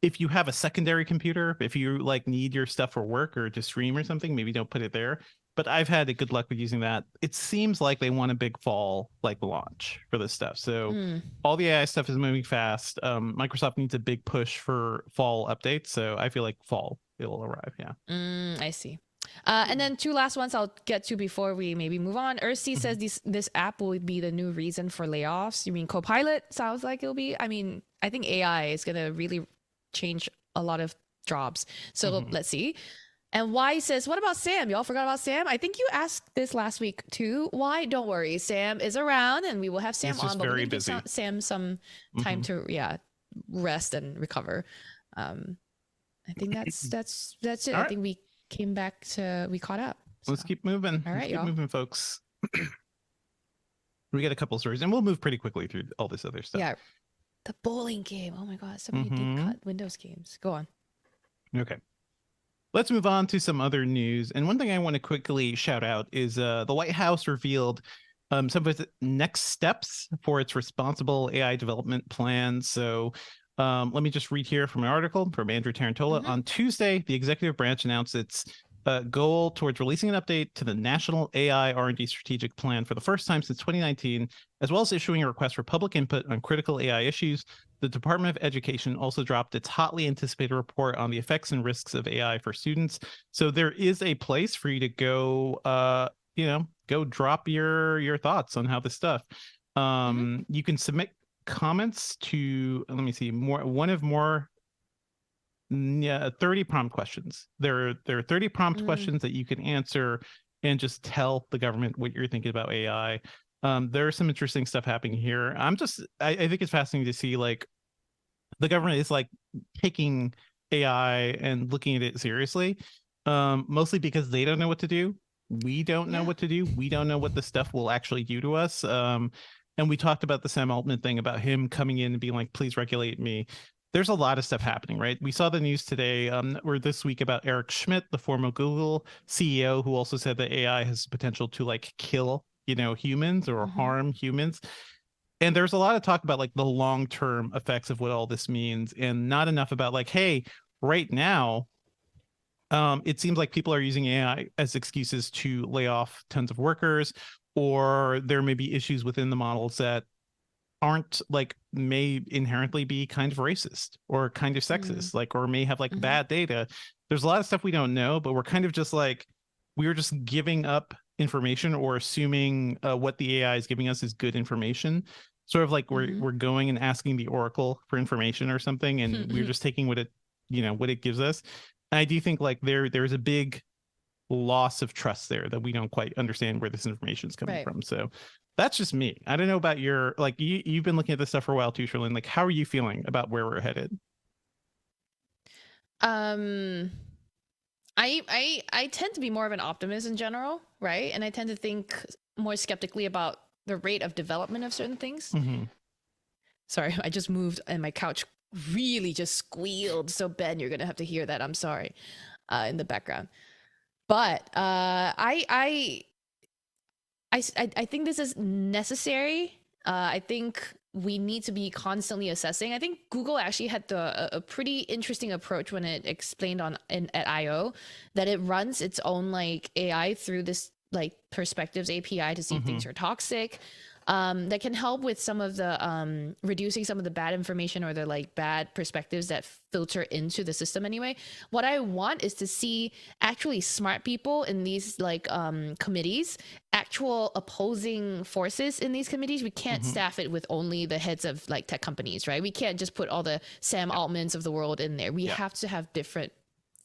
if you have a secondary computer, if you like need your stuff for work or to stream or something, maybe don't put it there. But I've had a good luck with using that. It seems like they want a big fall like launch for this stuff. So all the AI stuff is moving fast. Microsoft needs a big push for fall updates. So I feel like fall it will arrive. Yeah. I see. And then two last ones I'll get to before we maybe move on. Ursi says this app will be the new reason for layoffs. You mean Copilot? Sounds like it'll be. I mean, I think AI is going to really change a lot of jobs. So let's see. And Y says, what about Sam? Y'all forgot about Sam? I think you asked this last week too. Why? Don't worry. Sam is around and we will have Sam He's on. just But we're very going to busy. give Sam some time to rest and recover. I think that's it. All I right. think we came back to, we caught up. Let's So. keep moving. All Let's right, keep y'all. moving, folks. We got a couple stories and we'll move pretty quickly through all this other stuff. Yeah. The bowling game. Oh my God. So many deep cut Windows games. Go on. Okay. Let's move on to some other news. And one thing I want to quickly shout out is the White House revealed some of its next steps for its responsible AI development plan. So let me just read here from an article from Andrew Tarantola. On Tuesday, the executive branch announced its goal towards releasing an update to the National AI R&D Strategic Plan for the first time since 2019, as well as issuing a request for public input on critical AI issues. The Department of Education also dropped its hotly anticipated report on the effects and risks of AI for students. So there is a place for you to go, go drop your thoughts on how this stuff. You can submit comments to, let me see, more 30 prompt questions. There are 30 prompt questions that you can answer and just tell the government what you're thinking about AI. There's some interesting stuff happening here. I think it's fascinating to see like the government is like taking AI and looking at it seriously, mostly because they don't know what to do. We don't know what to do. We don't know what the stuff will actually do to us. And we talked about the Sam Altman thing about him coming in and being like, please regulate me. There's a lot of stuff happening, right? We saw the news today or this week about Eric Schmidt, the former Google CEO, who also said that AI has the potential to like kill, humans or harm humans. And there's a lot of talk about like the long-term effects of what all this means, and not enough about like, hey, right now, it seems like people are using AI as excuses to lay off tons of workers, or there may be issues within the models that aren't like may inherently be kind of racist or kind of sexist, like, or may have like bad data. There's a lot of stuff we don't know, but we're kind of just like, we're just giving up information or assuming what the AI is giving us is good information. Sort of like we're going and asking the Oracle for information or something, and we're just taking what it gives us. And I do think like there's a big loss of trust there that we don't quite understand where this information is coming from. So that's just me. I don't know about your, like, you've been looking at this stuff for a while too, Sherlyn. Like, how are you feeling about where we're headed? I tend to be more of an optimist in general, right? And I tend to think more skeptically about the rate of development of certain things. Sorry, I just moved and my couch really just squealed. So Ben, you're gonna have to hear that. I'm sorry, in the background. But I think this is necessary. I think we need to be constantly assessing. I think Google actually had a pretty interesting approach when it explained at I/O that it runs its own like AI through this like perspectives API to see if things are toxic. That can help with some of the reducing some of the bad information or the like bad perspectives that filter into the system anyway. What I want is to see actually smart people in these like committees, actual opposing forces in these committees. We can't staff it with only the heads of like tech companies, right? We can't just put all the Sam Altmans of the world in there. We have to have different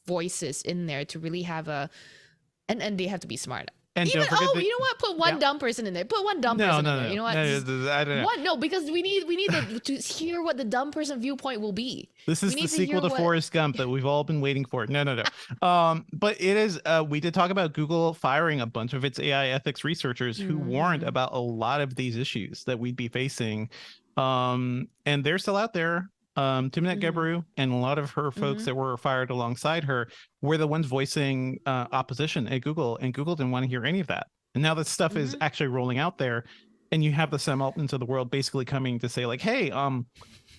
voices in there to really have and they have to be smart. And even, you know what? Put one dumb person in there. Put one dumb person in there. You know what? I don't know. No, because we need to hear what the dumb person viewpoint will be. This is the sequel to Forrest Gump that we've all been waiting for. No. But it is. We did talk about Google firing a bunch of its AI ethics researchers who warned about a lot of these issues that we'd be facing, and they're still out there. Timnit Gebru and a lot of her folks that were fired alongside her were the ones voicing opposition at Google, and Google didn't want to hear any of that. And now this stuff is actually rolling out there, and you have the Sam Altmans of the world basically coming to say like, hey,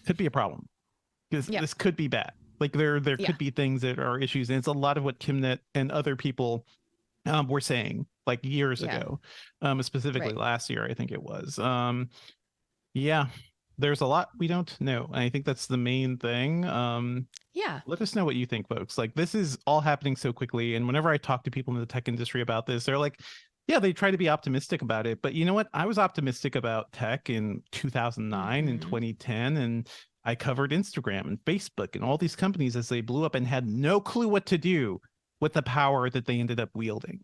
could be a problem because this could be bad. Like there could be things that are issues, and it's a lot of what Timnit and other people were saying like years ago, specifically last year, I think it was. There's a lot we don't know, and I think that's the main thing. Let us know what you think, folks. Like, this is all happening so quickly, and whenever I talk to people in the tech industry about this, they're like, they try to be optimistic about it, but you know what? I was optimistic about tech in 2009 and 2010, and I covered Instagram and Facebook and all these companies as they blew up and had no clue what to do with the power that they ended up wielding.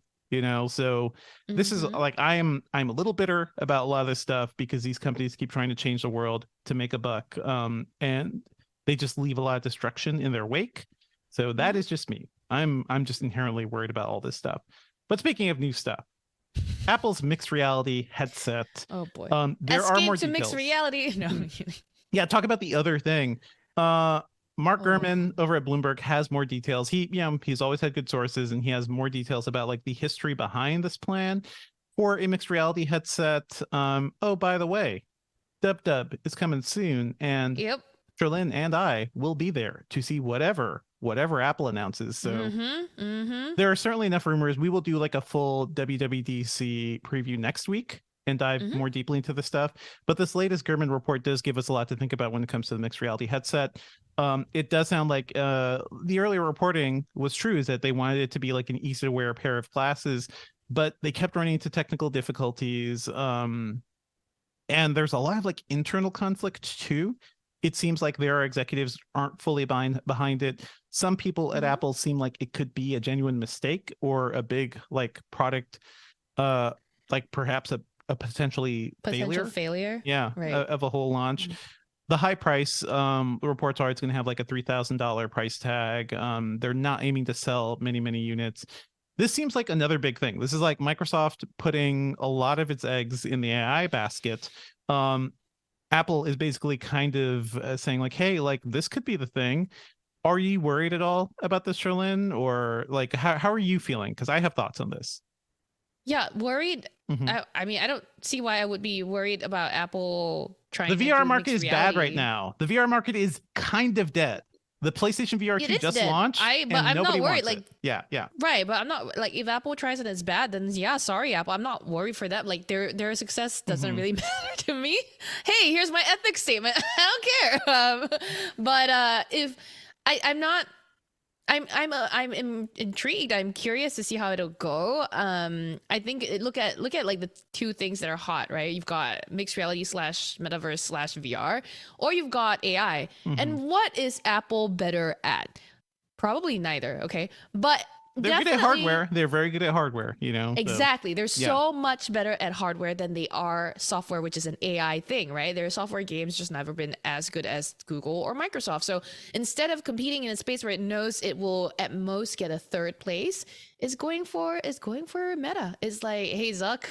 So this is like, I'm a little bitter about a lot of this stuff because these companies keep trying to change the world to make a buck, and they just leave a lot of destruction in their wake. So that is just me. I'm just inherently worried about all this stuff. But speaking of new stuff, Apple's mixed reality headset. Oh boy. There are more details. Mixed reality. No. Talk about the other thing. Mark Gurman over at Bloomberg has more details. He's always had good sources, and he has more details about like the history behind this plan for a mixed reality headset. Oh, by the way, Dub is coming soon, and Sherlyn and I will be there to see whatever Apple announces. So there are certainly enough rumors. We will do like a full WWDC preview next week and dive more deeply into the stuff. But this latest Gurman report does give us a lot to think about when it comes to the mixed reality headset. It does sound like the earlier reporting was true, is that they wanted it to be like an easy to wear pair of glasses, but they kept running into technical difficulties. And and there's a lot of like internal conflict too. It seems like their executives aren't fully behind it. Some people at Apple seem like it could be a genuine mistake or a big like product, like perhaps a potentially failure. Yeah, Right. of a whole launch. The high price, the reports are it's going to have like a $3,000 price tag. They're not aiming to sell many units. This seems like another big thing. This is like Microsoft putting a lot of its eggs in the AI basket. Apple is basically kind of saying like, hey, like this could be the thing. Are you worried at all about this, Sherlyn? Or like, how are you feeling? Because I have thoughts on this. Yeah, worried. Mhm. I mean, I don't see why I would be worried about Apple trying. The to VR do market mixed is bad right reality. now. The VR market is kind of dead. The PlayStation VR It 2 is just dead. launched, But and I'm not nobody worried. wants it. Yeah. Right, but I'm not like if Apple tries and it's bad, then yeah, sorry Apple. I'm not worried for that. Like their success doesn't really matter to me. Hey, here's my ethics statement. I don't care. But if I'm not. I'm intrigued. I'm curious to see how it'll go. I think look at like the two things that are hot, right? You've got mixed reality / metaverse / VR, or you've got AI. And what is Apple better at? Probably neither. Okay, but They're good at hardware. They're very good at hardware, you know. Exactly. They're yeah. so much better at hardware than they are software, which is an AI thing, right? Their software games just never been as good as Google or Microsoft. So instead of competing in a space where it knows it will at most get a third place, is going for Meta. It's like, hey Zuck.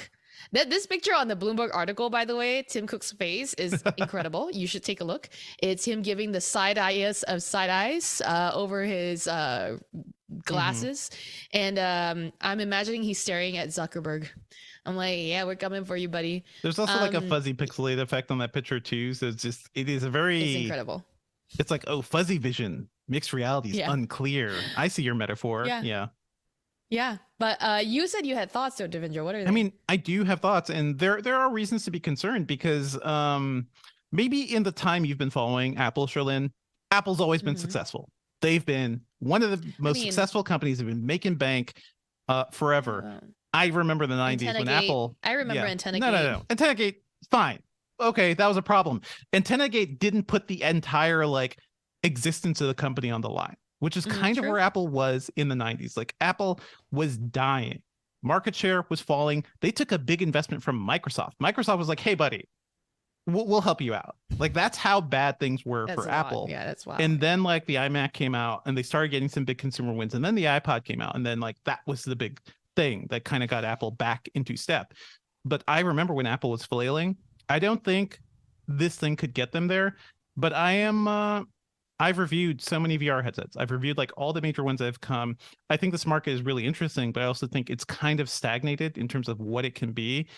This picture on the Bloomberg article, by the way, Tim Cook's face is incredible. You should take a look. It's him giving the side eyes of side eyes over his glasses, and I'm imagining he's staring at Zuckerberg. I'm like, yeah, we're coming for you, buddy. There's also like a fuzzy pixelated effect on that picture too. So it's a very It's incredible. It's like, oh, fuzzy vision, mixed reality is unclear. I see your metaphor. Yeah. But you said you had thoughts though, Devendra. What are they? I mean, I do have thoughts, and there are reasons to be concerned because maybe in the time you've been following Apple, Sherlyn, Apple's always been successful. They've been one of the most successful companies. Have been making bank forever. I remember the 90s when Apple. I remember AntennaGate. No. AntennaGate, fine. Okay, that was a problem. AntennaGate didn't put the entire like existence of the company on the line, which is kind of where Apple was in the 90s. Like Apple was dying. Market share was falling. They took a big investment from Microsoft. Microsoft was like, hey, buddy, we'll help you out. Like that's how bad things were for Apple. Yeah, that's wild. And then like the iMac came out and they started getting some big consumer wins. And then the iPod came out. And then like that was the big thing that kind of got Apple back into step. But I remember when Apple was flailing. I don't think this thing could get them there. But I've reviewed so many VR headsets. I've reviewed like all the major ones that have come. I think this market is really interesting, but I also think it's kind of stagnated in terms of what it can be.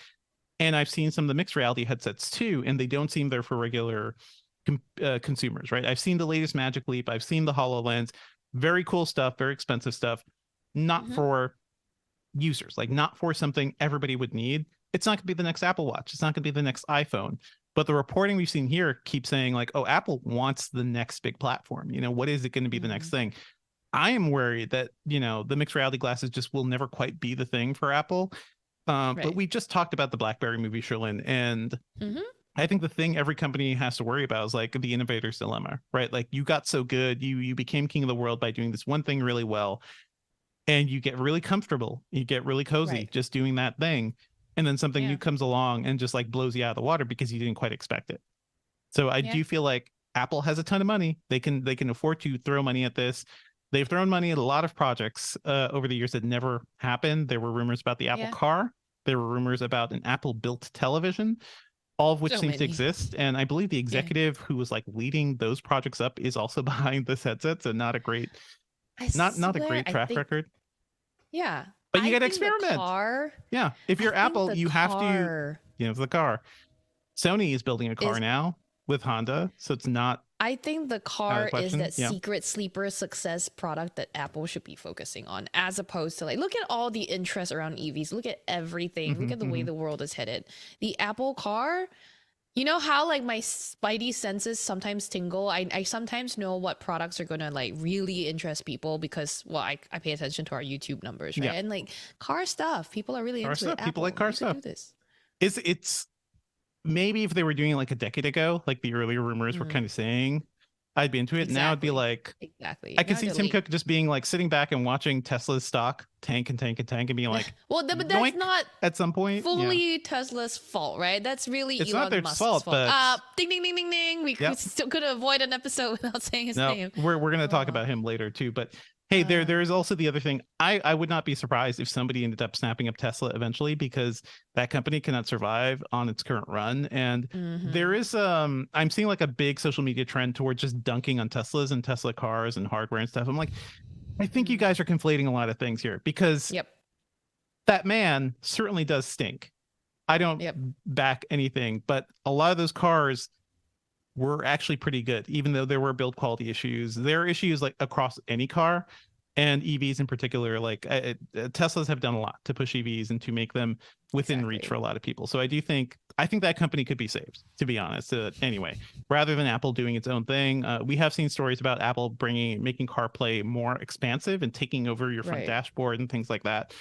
And I've seen some of the mixed reality headsets too, and they don't seem there for regular consumers, right? I've seen the latest Magic Leap. I've seen the HoloLens. Very cool stuff, very expensive stuff. Not for users, like not for something everybody would need. It's not going to be the next Apple Watch. It's not going to be the next iPhone. But the reporting we've seen here keeps saying like, oh, Apple wants the next big platform. You know, what is it going to be the next thing? I am worried that, you know, the mixed reality glasses just will never quite be the thing for Apple. But we just talked about the BlackBerry movie, Sherlyn, and I think the thing every company has to worry about is like the innovator's dilemma, right? Like you got so good, you became king of the world by doing this one thing really well, and you get really comfortable, you get really cozy just doing that thing. And then something new comes along and just like blows you out of the water because you didn't quite expect it. So I do feel like Apple has a ton of money. They can afford to throw money at this. They've thrown money at a lot of projects over the years that never happened. There were rumors about the Apple car. There were rumors about an Apple built television, all of which seems to exist. And I believe the executive who was like leading those projects up is also behind this headset. So not a great, not a great track record. Yeah. But you got to experiment. Yeah. If you're Apple, you have to, the car. Sony is building a car now with Honda. So it's not. I think the car is that secret sleeper success product that Apple should be focusing on, as opposed to like, look at all the interest around EVs. Look at everything. Look at the way the world is headed. The Apple car, you know how like my spidey senses sometimes tingle. I sometimes know what products are going to like really interest people because, well, I pay attention to our YouTube numbers, right? And like car stuff, people are really into it. People like car stuff. Do this. It's maybe if they were doing it like a decade ago, like the earlier rumors were kind of saying, I'd be into it. Now it'd be like, exactly. I can Now see they're Tim late. Cook just being like sitting back and watching Tesla's stock tank and tank and tank and being like, Well, but that's "Yoink," not at some point. Yeah. fully Tesla's fault, right? That's really It's Elon not their Musk's fault, but ding ding ding ding ding. We Yep. still could avoid an episode without saying his No, name. we're going to talk about him later too. But hey, there is also the other thing. I would not be surprised if somebody ended up snapping up Tesla eventually, because that company cannot survive on its current run. And there is I'm seeing like a big social media trend towards just dunking on Teslas and Tesla cars and hardware and stuff. I'm like, I think you guys are conflating a lot of things here, because Yep. that man certainly does stink. I don't back anything, but a lot of those cars were actually pretty good, even though there were build quality issues. There are issues like across any car, and EVs in particular. Like Teslas have done a lot to push EVs and to make them within reach for a lot of people. So I think that company could be saved, to be honest. Anyway, rather than Apple doing its own thing, we have seen stories about Apple making CarPlay more expansive and taking over your front dashboard and things like that.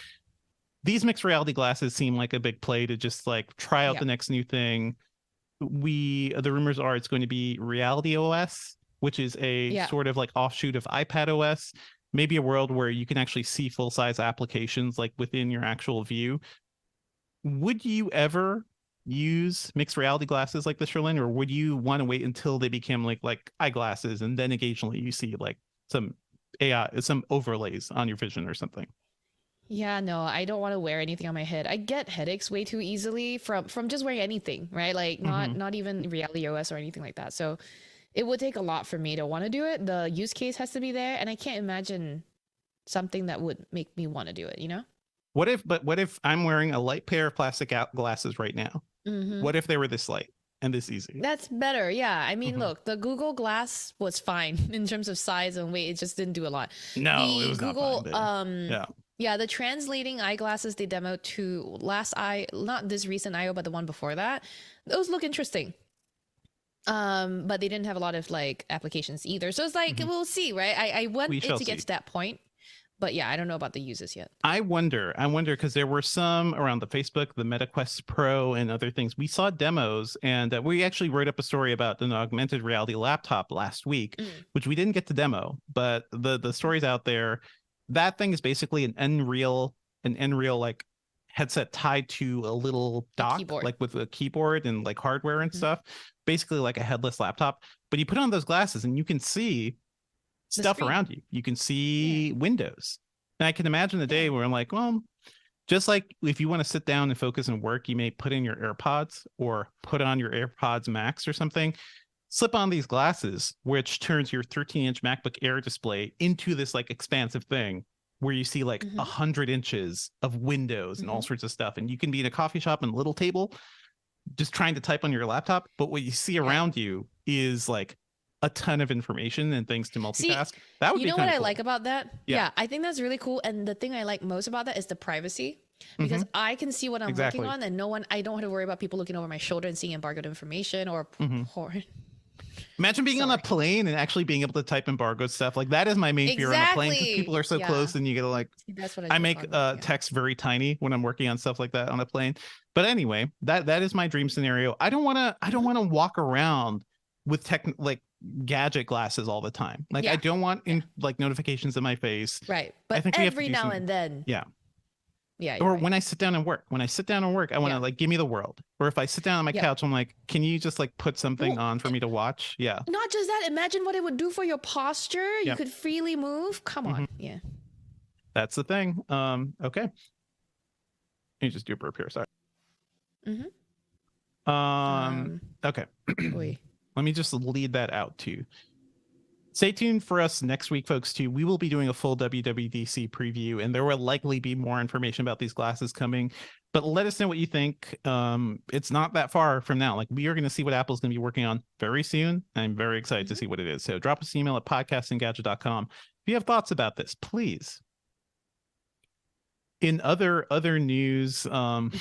These mixed reality glasses seem like a big play to just like try out the next new thing. The rumors are it's going to be Reality OS, which is a sort of like offshoot of iPad OS, maybe a world where you can actually see full-size applications like within your actual view. Would you ever use mixed reality glasses like this, Sherlyn, or would you want to wait until they became like eyeglasses and then occasionally you see like some AI, some overlays on your vision or something? Yeah, no, I don't want to wear anything on my head. I get headaches way too easily from just wearing anything, right? Like not even Reality OS or anything like that. So it would take a lot for me to want to do it. The use case has to be there, and I can't imagine something that would make me want to do it, you know? What if I'm wearing a light pair of plastic glasses right now? What if they were this light and this easy? That's better. Yeah. I mean, look, the Google Glass was fine in terms of size and weight. It just didn't do a lot. No, the it was Google, not fine, yeah, the translating eyeglasses they demoed to not this recent IO, but the one before that, those look interesting. But they didn't have a lot of like applications either. So it's like, we'll see, right? I want it to get to that point. But yeah, I don't know about the uses yet. I wonder, because there were some around the Facebook, the MetaQuest Pro and other things. We saw demos, and we actually wrote up a story about an augmented reality laptop last week, which we didn't get to demo, but the story's out there. That thing is basically an Unreal like headset tied to a little dock, like with a keyboard and like hardware and stuff, basically like a headless laptop. But you put on those glasses and you can see stuff around you. You can see windows. And I can imagine the day where I'm like, well, just like if you want to sit down and focus and work, you may put in your AirPods or put on your AirPods Max or something. Slip on these glasses, which turns your 13-inch MacBook Air display into this like expansive thing where you see like 100 inches of windows and all sorts of stuff. And you can be in a coffee shop and a little table just trying to type on your laptop. But what you see around you is like a ton of information and things to multitask. That would be you know what I cool. like about that? Yeah, I think that's really cool. And the thing I like most about that is the privacy, because I can see what I'm working on, and I don't have to worry about people looking over my shoulder and seeing embargoed information or porn. Imagine being on a plane and actually being able to type embargoed stuff. Like that is my main fear on a plane, because people are so close and you get to like, that's what I make text very tiny when I'm working on stuff like that on a plane. But anyway, that is my dream scenario. I don't want to walk around with like gadget glasses all the time. Like I don't want like notifications in my face. Right. But I think every now and then. Yeah. Yeah. Or when I sit down and work, I want to like, give me the world. Or if I sit down on my couch, I'm like, can you just like put something on for me to watch? Yeah. Not just that. Imagine what it would do for your posture. You could freely move. Come on. Yeah. That's the thing. Okay. Let me just do a burp here. Sorry. Okay. Let me just lead that out too. Stay tuned for us next week, folks, too. We will be doing a full WWDC preview, and there will likely be more information about these glasses coming. But let us know what you think. It's not that far from now. Like, we are going to see what Apple's going to be working on very soon. I'm very excited to see what it is. So drop us an email at podcast@engadget.com. If you have thoughts about this, please. In other news, hey, Ron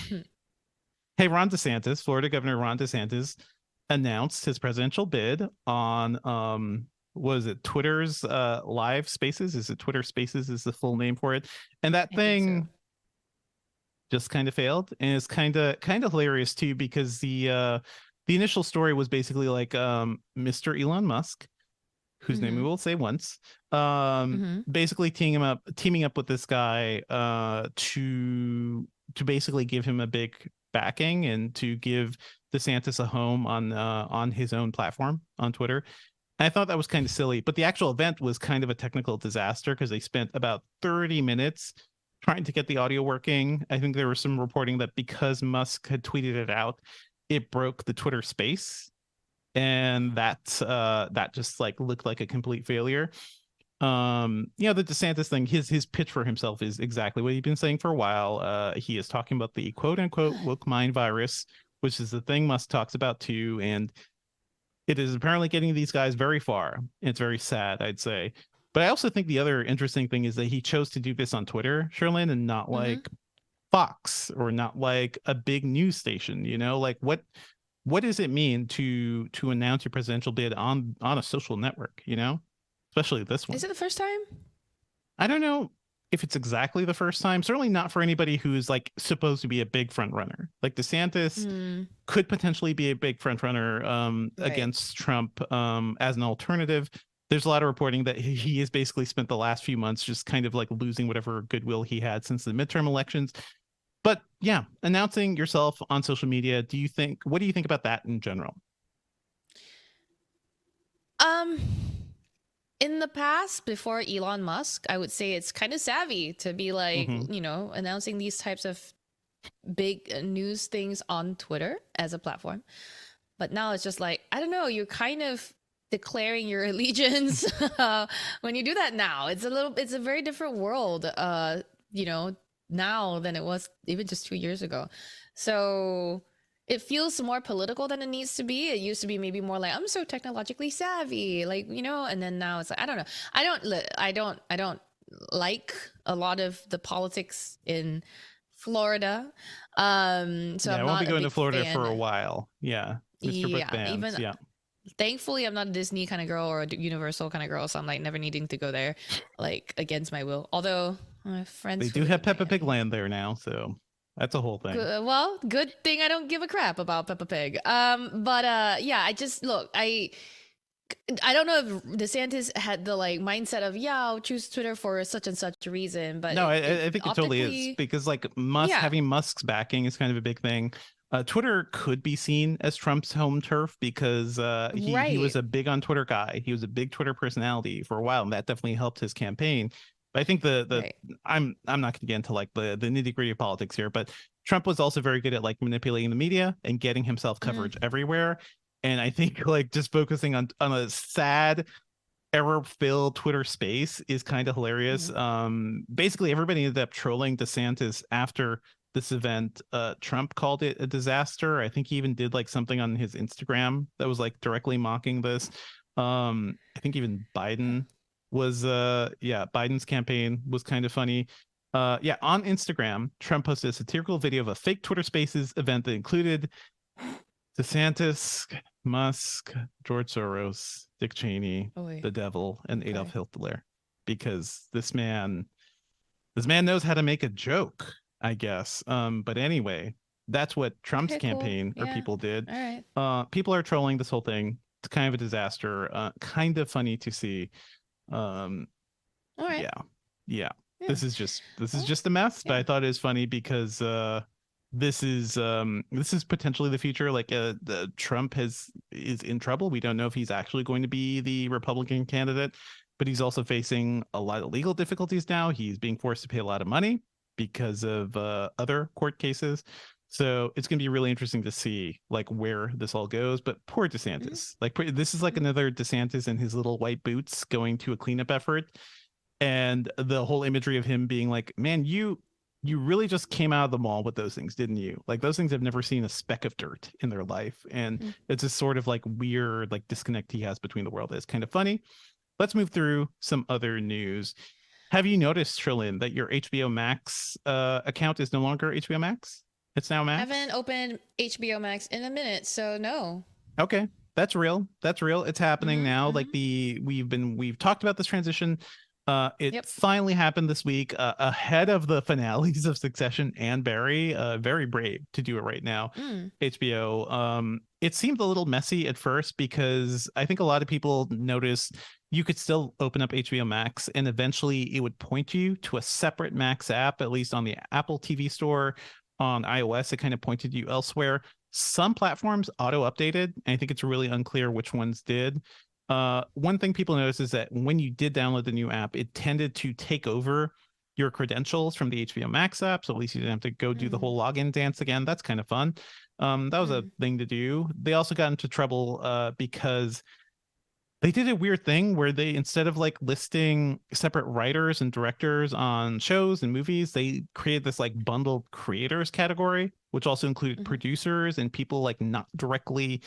DeSantis, Florida Governor Ron DeSantis, announced his presidential bid on was it Twitter's live spaces? Is it Twitter Spaces is the full name for it? And that thing just kind of failed, and it's kind of hilarious too, because the initial story was basically like Mr. Elon Musk, whose name we will say once, basically teaming up with this guy to basically give him a big backing and to give DeSantis a home on his own platform on Twitter. And I thought that was kind of silly, but the actual event was kind of a technical disaster because they spent about 30 minutes trying to get the audio working. I think there was some reporting that because Musk had tweeted it out, it broke the Twitter space, and that just like looked like a complete failure. The DeSantis thing, his pitch for himself is exactly what he's been saying for a while. He is talking about the quote unquote woke mind virus, which is the thing Musk talks about too, and it is apparently getting these guys very far. It's very sad, I'd say. But I also think the other interesting thing is that he chose to do this on Twitter, Sherlyn, and not like Fox or not like a big news station. Like what does it mean to announce your presidential bid on a social network? Especially this one. Is it the first time? I don't know if it's exactly the first time. Certainly not for anybody who's like supposed to be a big front runner. Like DeSantis could potentially be a big front runner against Trump as an alternative. There's a lot of reporting that he has basically spent the last few months just kind of like losing whatever goodwill he had since the midterm elections. But yeah, announcing yourself on social media, what do you think about that in general? In the past, before Elon Musk, I would say it's kind of savvy to be like, announcing these types of big news things on Twitter as a platform. But now it's just like, I don't know, you're kind of declaring your allegiance when you do that now. It's a very different world, now than it was even just 2 years ago. So it feels more political than it needs to be. It used to be maybe more like, I'm so technologically savvy, like, and then now it's like, I don't know. I don't like a lot of the politics in Florida. So I won't be going to Florida for a while. Yeah. Mr. Book Bans, yeah. Thankfully, I'm not a Disney kind of girl or a Universal kind of girl, so I'm like never needing to go there, like against my will. Although my friends, they do have Peppa Pig land there now, so that's a whole thing. Good thing I don't give a crap about Peppa Pig. I just I don't know if DeSantis had the like mindset of I'll choose Twitter for such and such a reason, but no, I think it totally is, because like having Musk's backing is kind of a big thing. Twitter could be seen as Trump's home turf because he was a big on Twitter guy. He was a big Twitter personality for a while, and that definitely helped his campaign. But I think I'm not going to get into like the nitty gritty of politics here, but Trump was also very good at like manipulating the media and getting himself coverage everywhere. And I think like just focusing on a sad, error-filled Twitter space is kind of hilarious. Basically, everybody ended up trolling DeSantis after this event. Trump called it a disaster. I think he even did like something on his Instagram that was like directly mocking this. I think even Biden was Biden's campaign was kind of funny. On Instagram, Trump posted a satirical video of a fake Twitter Spaces event that included DeSantis, Musk, George Soros, Dick Cheney, the devil, and Adolf Hitler, because this man knows how to make a joke, I guess. But anyway, that's what Trump's campaign or people did. All right. People are trolling this whole thing. It's kind of a disaster. Kind of funny to see. All right. Yeah. This is just a mess, but I thought it was funny because this is potentially the future. Like Trump is in trouble. We don't know if he's actually going to be the Republican candidate, but he's also facing a lot of legal difficulties now. He's being forced to pay a lot of money because of other court cases. So it's going to be really interesting to see like where this all goes. But poor DeSantis, this is like another DeSantis in his little white boots going to a cleanup effort. And the whole imagery of him being like, man, you really just came out of the mall with those things, didn't you? Like those things have never seen a speck of dirt in their life. And it's this sort of like weird like disconnect he has between the world. It's kind of funny. Let's move through some other news. Have you noticed, Trillian, that your HBO Max account is no longer HBO Max? It's now Max? I haven't opened HBO Max in a minute, so no. Okay. That's real. It's happening now. Like we've talked about this transition It Yep. finally happened this week, ahead of the finales of Succession and Barry. Very brave to do it right now. Mm. HBO. It seemed a little messy at first because I think a lot of people noticed you could still open up HBO Max and eventually it would point you to a separate Max app, at least on the Apple TV store. On iOS, it kind of pointed you elsewhere. Some platforms auto updated, and I think it's really unclear which ones did. One thing people notice is that when you did download the new app, it tended to take over your credentials from the HBO Max app. So at least you didn't have to go do the whole login dance again. That's kind of fun. That was a thing to do. They also got into trouble because they did a weird thing where they, instead of like listing separate writers and directors on shows and movies, they created this like bundled creators category, which also included producers and people like not directly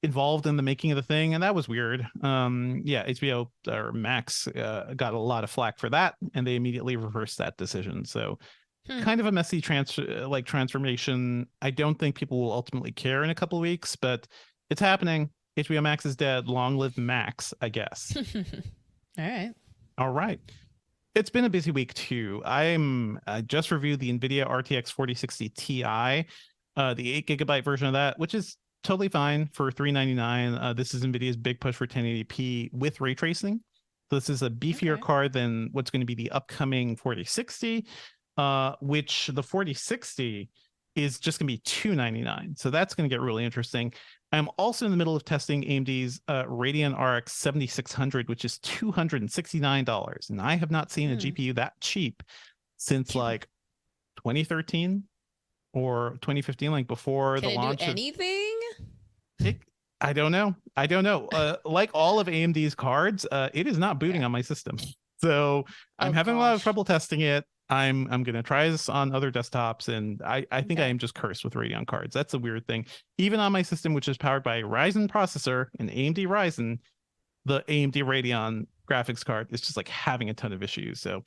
involved in the making of the thing, and that was weird. Yeah, HBO or Max got a lot of flack for that, and they immediately reversed that decision. So kind of a messy transformation. I don't think people will ultimately care in a couple of weeks, but it's happening. HBO Max is dead. Long live Max, I guess. All right. It's been a busy week too. I just reviewed the NVIDIA RTX 4060 Ti, the 8 GB version of that, which is totally fine for $399. This is NVIDIA's big push for 1080p with ray tracing. So this is a beefier card than what's going to be the upcoming 4060, which the 4060 is just going to be $299. So that's going to get really interesting. I'm also in the middle of testing AMD's Radeon RX 7600, which is $269. And I have not seen a GPU that cheap since like 2013 or 2015, like before the launch of anything. I don't know. Like all of AMD's cards, it is not booting on my system. So I'm having a lot of trouble testing it. I'm gonna try this on other desktops, and I think I am just cursed with Radeon cards. That's a weird thing. Even on my system, which is powered by a Ryzen processor, an AMD Ryzen, the AMD Radeon graphics card is just like having a ton of issues. So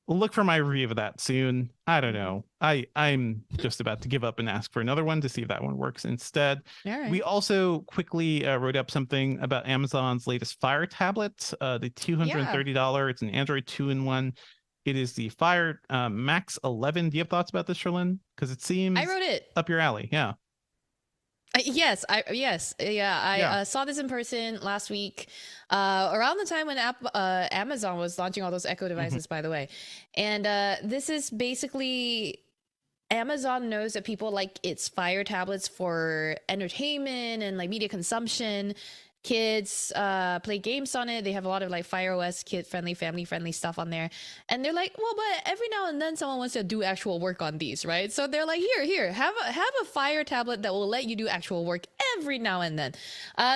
look for my review of that soon. I don't know. I'm just about to give up and ask for another one to see if that one works instead. We also quickly wrote up something about Amazon's latest Fire tablet, the $230. It's an Android 2-in-1. It is the Fire Max 11. Do you have thoughts about this, Sherlyn? Because it seems I wrote it up your alley. Yeah. I saw this in person last week, around the time when Amazon was launching all those Echo devices, by the way. And this is basically, Amazon knows that people like its Fire tablets for entertainment and like media consumption. Kids play games on it. They have a lot of like Fire OS kid friendly, family friendly stuff on there, and they're like, well, but every now and then someone wants to do actual work on these, right? So they're like, here, have a Fire tablet that will let you do actual work every now and then.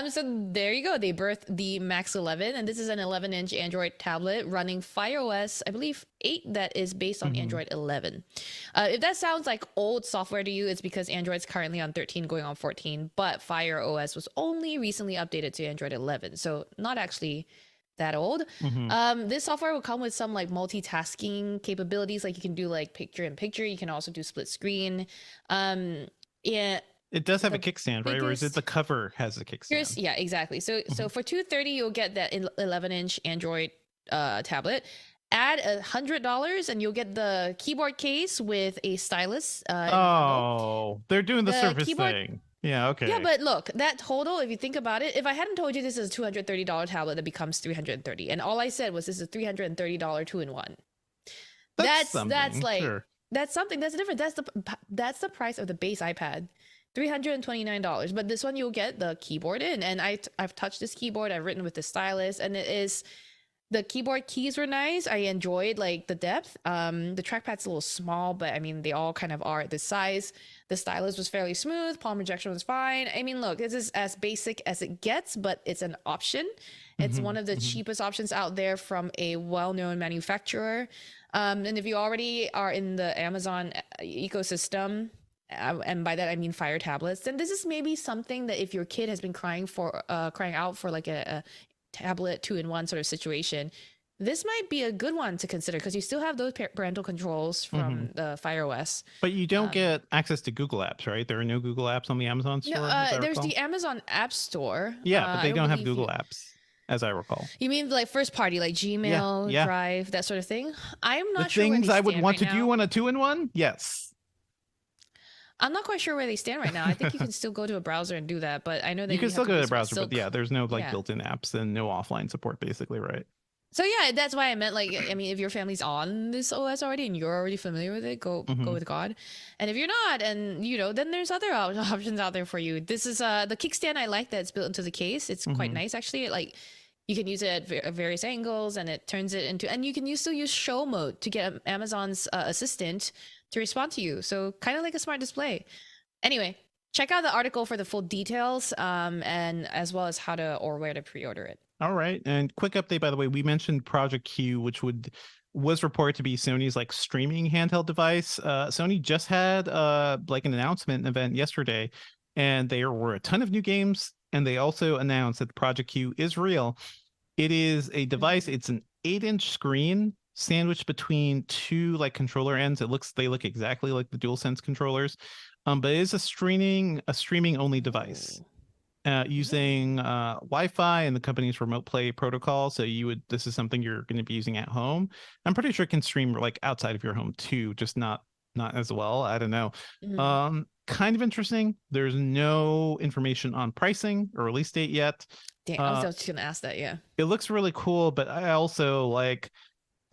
So there you go. They birthed the Max 11, and this is an 11-inch Android tablet running Fire OS, I believe 8, that is based on Android 11. If that sounds like old software to you, it's because Android's currently on 13 going on 14, but Fire OS was only recently updated to Android 11, so not actually that old. This software will come with some like multitasking capabilities, like you can do like picture in picture. You can also do split screen. It does have a kickstand, right? Or is it the cover has a kickstand? Yeah, exactly. So for $230, you'll get that 11-inch Android tablet. Add $100 and you'll get the keyboard case with a stylus. They're doing the Surface thing. Yeah, okay. Yeah, but look, that total, if you think about it, if I hadn't told you this is a $230 tablet, that becomes $330. And all I said was this is a $330 2-in-1. That's like, sure. That's something that's different. That's the price of the base iPad. $329. But this one you'll get the keyboard in. And I've touched this keyboard, I've written with the stylus, and it is, the keyboard keys were nice. I enjoyed like the depth. The trackpad's a little small, but I mean, they all kind of are at this size. The stylus was fairly smooth. Palm rejection was fine. I mean, look, this is as basic as it gets, but it's an option. It's one of the cheapest options out there from a well-known manufacturer. And if you already are in the Amazon ecosystem, and by that I mean Fire tablets, then this is maybe something that if your kid has been crying out for like a tablet 2-in-1 sort of situation, this might be a good one to consider, because you still have those parental controls from the Fire OS. But you don't get access to Google Apps, right? There are no Google Apps on the Amazon store. No, there's the Amazon App Store. Yeah, but they don't have Google Apps. as I recall. You mean like first party, like Gmail, yeah. Drive, that sort of thing? I'm The not sure where things they I would stand want right to do now. on a 2-in-1, yes. I'm not quite sure where they stand right now. I think you can still go to a browser and do that, but I know that You can have still to go to do the some browser, but silk. yeah, there's no like Yeah. built-in apps and no offline support, basically, right? So yeah, that's why I meant like, I mean, if your family's on this OS already and you're already familiar with it, go with God. And if you're not, and you know, then there's other options out there for you. This is the kickstand I like that it's built into the case. It's quite nice actually. Like you can use it at various angles, and it turns it into, and you can still use show mode to get Amazon's assistant to respond to you. So kind of like a smart display. Anyway, check out the article for the full details, and as well as how to or where to pre-order it. All right. And quick update, by the way, we mentioned Project Q, which was reported to be Sony's like streaming handheld device. Sony just had like an announcement event yesterday, and there were a ton of new games. And they also announced that Project Q is real. It is a device. It's an 8-inch screen sandwiched between two like controller ends. They look exactly like the DualSense controllers, but it is a streaming only device. Using Wi-Fi and the company's remote play protocol. So this is something you're going to be using at home. I'm pretty sure it can stream like outside of your home too, just not as well. I don't know. Kind of interesting. There's no information on pricing or release date yet. Damn, I was just gonna ask that. Yeah, it looks really cool, but I also like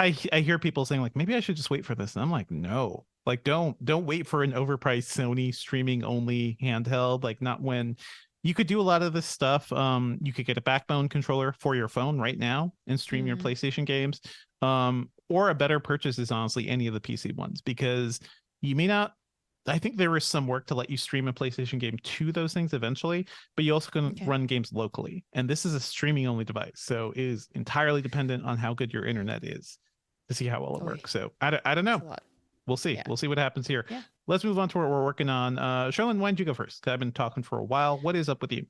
I hear people saying like maybe I should just wait for this, and I'm like no. Like don't wait for an overpriced Sony streaming only handheld. Like not when you could do a lot of this stuff. You could get a backbone controller for your phone right now and stream your PlayStation games. Or a better purchase is honestly any of the PC ones, because you may not. I think there is some work to let you stream a PlayStation game to those things eventually, but you also can run games locally. And this is a streaming only device, so it is entirely dependent on how good your internet is to see how well it works. So I don't know. We'll see. We'll see what happens here. Yeah. Let's move on to what we're working on. Sherlyn, why don't you go first? 'Cause I've been talking for a while. What is up with you?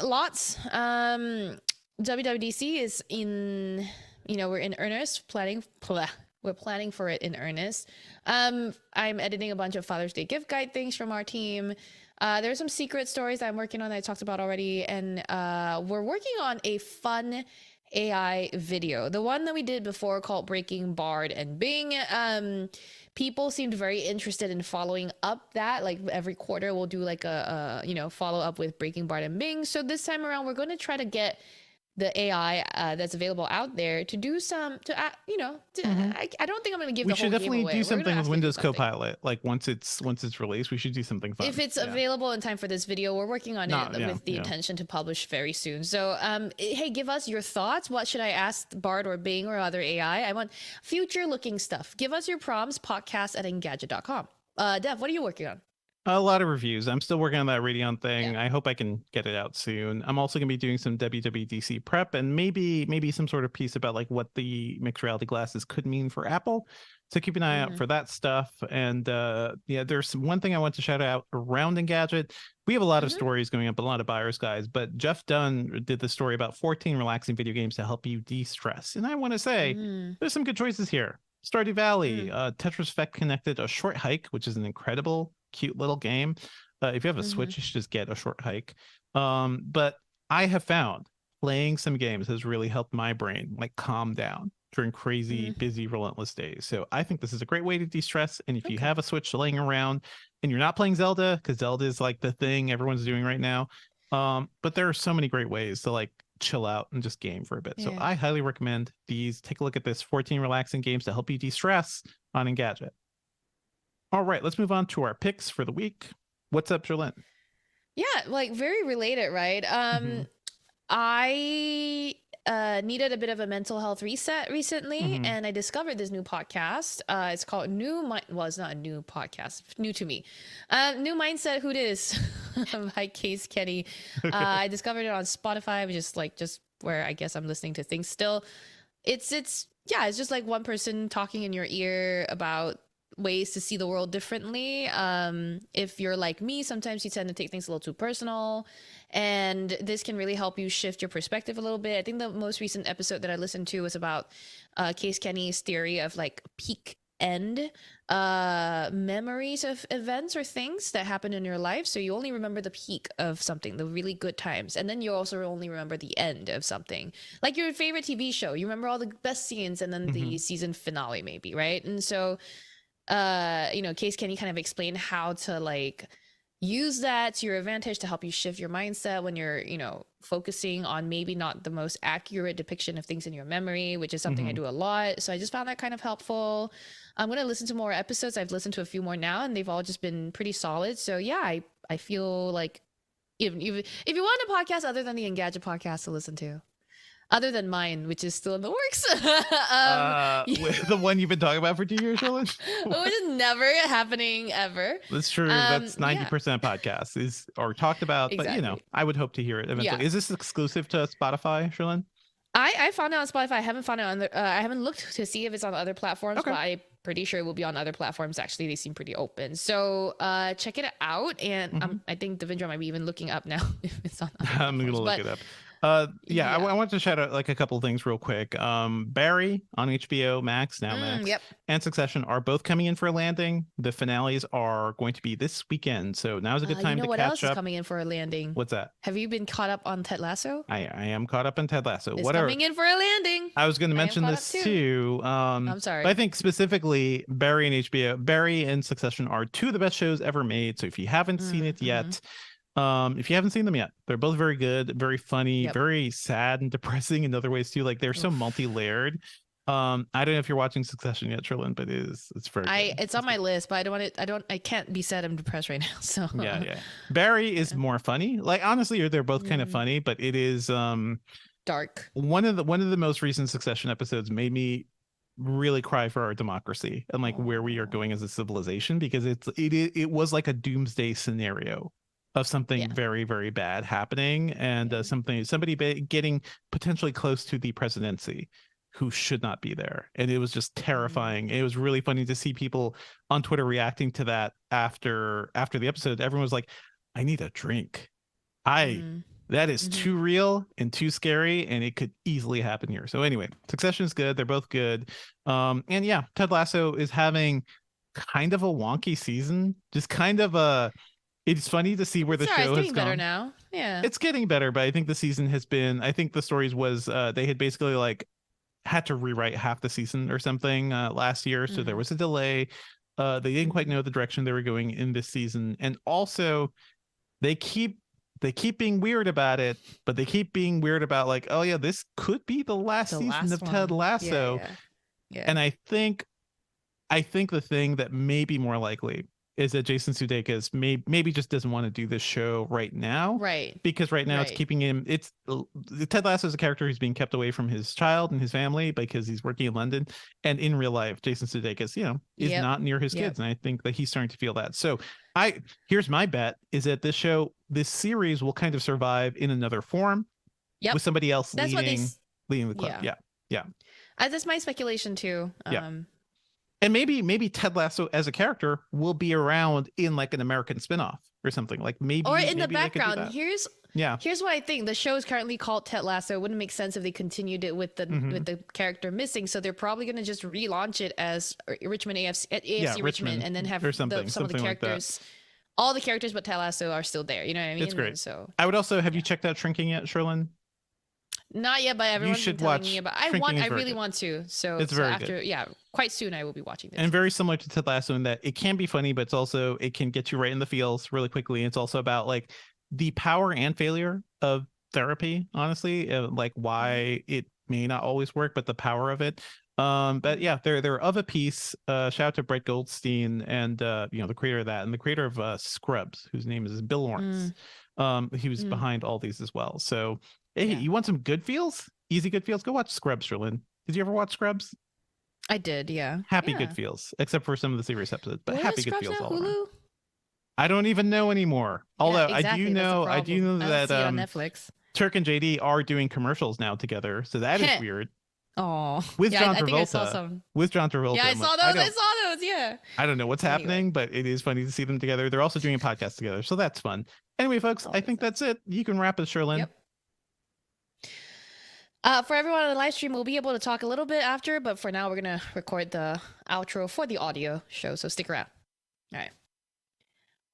Lots. WWDC is in, we're in earnest we're planning for it in earnest. I'm editing a bunch of Father's Day gift guide things from our team. There's some secret stories that I'm working on that I talked about already. And we're working on a fun AI video. The one that we did before called Breaking Bard and Bing. People seemed very interested in following up that. Like every quarter we'll do like a follow up with Breaking Bard and Bing. So this time around we're going to try to get the AI that's available out there to do some I don't think I'm going to give We the should whole definitely game away. do We're something gonna with ask it to do Windows something. Copilot. Like once it's released, we should do something fun. If it's available in time for this video, we're working on it with the intention to publish very soon. So, hey, give us your thoughts. What should I ask Bard or Bing or other AI? I want future-looking stuff. Give us your prompts, podcast@engadget.com. Dev, what are you working on? A lot of reviews. I'm still working on that Radeon thing. Yeah. I hope I can get it out soon. I'm also going to be doing some WWDC prep and maybe some sort of piece about like what the mixed reality glasses could mean for Apple. So keep an eye out for that stuff. And there's one thing I want to shout out around Engadget. We have a lot of stories going up, a lot of buyers guys, but Jeff Dunn did the story about 14 relaxing video games to help you de-stress. And I want to say there's some good choices here. Stardew Valley, Tetris Effect Connected, A Short Hike, which is an incredible cute little game. If you have a Switch, you should just get A Short Hike. But I have found playing some games has really helped my brain like calm down during crazy, busy, relentless days. So I think this is a great way to de-stress. And if you have a Switch laying around and you're not playing Zelda, because Zelda is like the thing everyone's doing right now, but there are so many great ways to like chill out and just game for a bit. So I highly recommend these. Take a look at this 14 relaxing games to help you de-stress on Engadget. All right, let's move on to our picks for the week. What's up, Jolene? Yeah, like very related, right? I needed a bit of a mental health reset recently, and I discovered this new podcast. It's called Well, it's not a new podcast, new to me. New Mindset, Who Dis by Case Kenny. I discovered it on Spotify, which is just where I guess I'm listening to things still. It's just like one person talking in your ear about ways to see the world differently. If you're like me, sometimes you tend to take things a little too personal, and this can really help you shift your perspective a little bit. I think the most recent episode that I listened to was about Case Kenny's theory of like peak end memories of events or things that happened in your life. So you only remember the peak of something, the really good times, and then you also only remember the end of something, like your favorite TV show. You remember all the best scenes and then the season finale, maybe, right? And so Case, can you kind of explain how to like use that to your advantage to help you shift your mindset when you're focusing on maybe not the most accurate depiction of things in your memory, which is something I do a lot. So I just found that kind of helpful. I'm going to listen to more episodes. I've listened to a few more now, and they've all just been pretty solid. So yeah, I feel like if you want a podcast other than the Engadget podcast to listen to, other than mine, which is still in the works. The one you've been talking about for 2 years, Roland? Which is never happening ever. That's true. That's 90% podcasts are talked about, exactly. But I would hope to hear it eventually. Yeah. Is this exclusive to Spotify, Sherlyn? I found it on Spotify. I haven't found it on I haven't looked to see if it's on other platforms, but I'm pretty sure it will be on other platforms. Actually, they seem pretty open. So check it out. And I think Devindra might be even looking up now if it's on other I'm going to look it up. I want to shout out like a couple of things real quick. Barry on HBO Max, now Max, and Succession are both coming in for a landing. The finales are going to be this weekend, so now's a good time to catch up. What else is coming in for a landing? What's that? Have you been caught up on Ted Lasso? I am caught up on Ted Lasso. It's coming in for a landing. I was going to mention this too. I'm sorry. But I think specifically Barry and Succession are two of the best shows ever made. So if you haven't seen it yet, if you haven't seen them yet, they're both very good, very funny, very sad and depressing in other ways too. Like they're so multi-layered. I don't know if you're watching Succession yet, Sherlyn, but it's very good. It's on my list, but I can't be sad I'm depressed right now. So yeah. Barry is more funny. Like honestly, they're both kind of funny, but it is dark. One of the most recent Succession episodes made me really cry for our democracy and like where we are going as a civilization, because it was like a doomsday scenario of something very, very bad happening, and somebody getting potentially close to the presidency who should not be there. And it was just terrifying. It was really funny to see people on Twitter reacting to that after the episode. Everyone was like, I need a drink. That is too real and too scary, and it could easily happen here. So anyway, Succession is good. They're both good. And yeah, Ted Lasso is having kind of a wonky season. Just kind of it's funny to see where the show has gone. It's getting better now. Yeah. It's getting better, but I think the season has been, I think the stories was they had basically like had to rewrite half the season or something last year. So there was a delay. They didn't quite know the direction they were going in this season. And also they keep being weird about it, but they keep being weird about like, oh yeah, this could be the last season of Ted Lasso. Yeah. And I think the thing that may be more likely is that Jason Sudeikis maybe just doesn't want to do this show right now. Right. Because right now it's keeping him, Ted Lasso is a character who's being kept away from his child and his family because he's working in London. And in real life, Jason Sudeikis, is not near his kids. And I think that he's starting to feel that. So here's my bet is that this series will kind of survive in another form with somebody else leading the club. Yeah. That's my speculation too. And maybe Ted Lasso as a character will be around in like an American spinoff or something, like maybe or in the background. Here's what I think. The show is currently called Ted Lasso. It wouldn't make sense if they continued it with the character missing. So they're probably going to just relaunch it as Richmond AFC Richmond, and then have some of the characters, all the characters but Ted Lasso are still there. You know what I mean? It's great. So I would also have you checked out Shrinking yet, Sherlyn? Not yet, but everyone's been telling me about. I really want to. So it's very good. Quite soon I will be watching this. And very similar to Ted Lasso in that it can be funny, but it can get you right in the feels really quickly. It's also about like the power and failure of therapy, honestly, like why it may not always work, but the power of it. But yeah, they're of a piece. Shout out to Brett Goldstein and the creator of that, and the creator of Scrubs, whose name is Bill Lawrence. He was behind all these as well. So hey, you want some good feels? Easy good feels? Go watch Scrubs, Sherlyn. Did you ever watch Scrubs? I did, yeah. Happy good feels, except for some of the serious episodes, but happy good feels all Hulu? around. I don't even know anymore. Although I do know that on Netflix. Turk and JD are doing commercials now together, so that is weird. Oh, with John Travolta. I think I saw some. With John Travolta. Yeah, I saw those. Yeah. I don't know what's happening, but it is funny to see them together. They're also doing a podcast together, so that's fun. Anyway, folks, I think that's it. You can wrap it, Sherlyn. Yep. For everyone on the live stream, we'll be able to talk a little bit after, but for now, we're gonna record the outro for the audio show, so stick around. All right.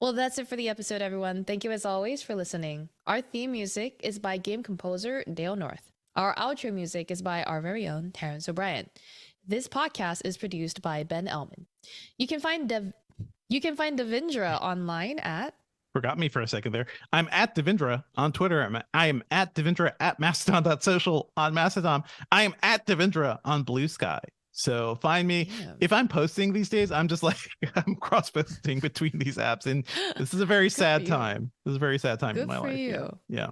Well, that's it for the episode, everyone. Thank you as always for listening. Our theme music is by game composer Dale North. Our outro music is by our very own Terrence O'Brien. This podcast is produced by Ben Elman. You can find Devindra online at Forgot me for a second there. I'm at Devindra on Twitter. I am at Devindra at Mastodon.social on Mastodon. I am at Devindra on Blue Sky. So find me. Damn. If I'm posting these days, I'm just like I'm cross-posting between these apps, and this is a very sad time. This is a very sad time in my life. Yeah.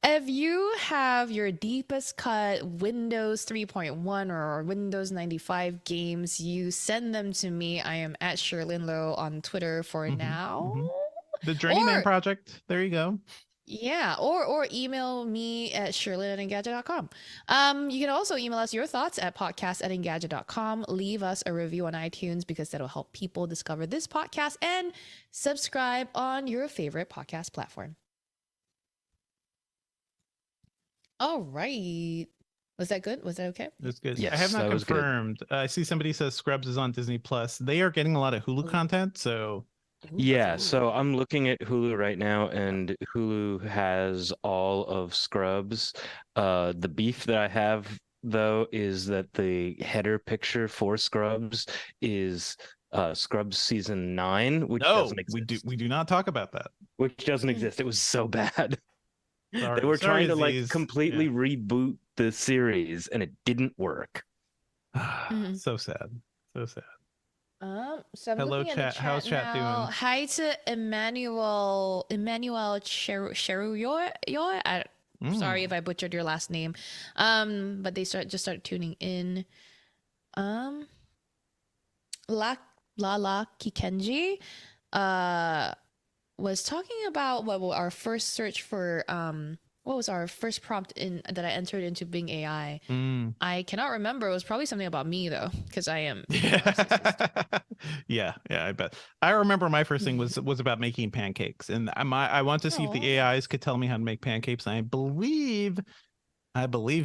If you have your deepest cut Windows 3.1 or Windows 95 games, you send them to me. I am at Sherlyn Lowe on Twitter for now. The Journeyman Project. There you go. Yeah, or email me at shirley@engadget.com. You can also email us your thoughts at podcast@engadget.com. Leave us a review on iTunes because that'll help people discover this podcast, and subscribe on your favorite podcast platform. All right. Was that good? Was that okay? That's good. Yes, I have not that was good. confirmed. I see somebody says Scrubs is on Disney Plus. They are getting a lot of Hulu content, so Yeah, so I'm looking at Hulu right now, and Hulu has all of Scrubs. The beef that I have, though, is that the header picture for Scrubs is Scrubs season 9, which doesn't exist. we do not talk about that. Which doesn't exist. It was so bad. Sorry, They were trying to Aziz. like completely reboot the series, and it didn't work. So sad. So sad. So I'm Hello, looking at chat. the chat How's chat now. doing? Hi to Emmanuel Cheruyo. Sorry if I butchered your last name. But they just started tuning in. La Kikenji was talking about our first search for what was our first prompt that I entered into Bing AI. I cannot remember. It was probably something about me though, because I am. Yeah, I bet. I remember my first thing was about making pancakes, and I want to see if the AIs could tell me how to make pancakes. And I believe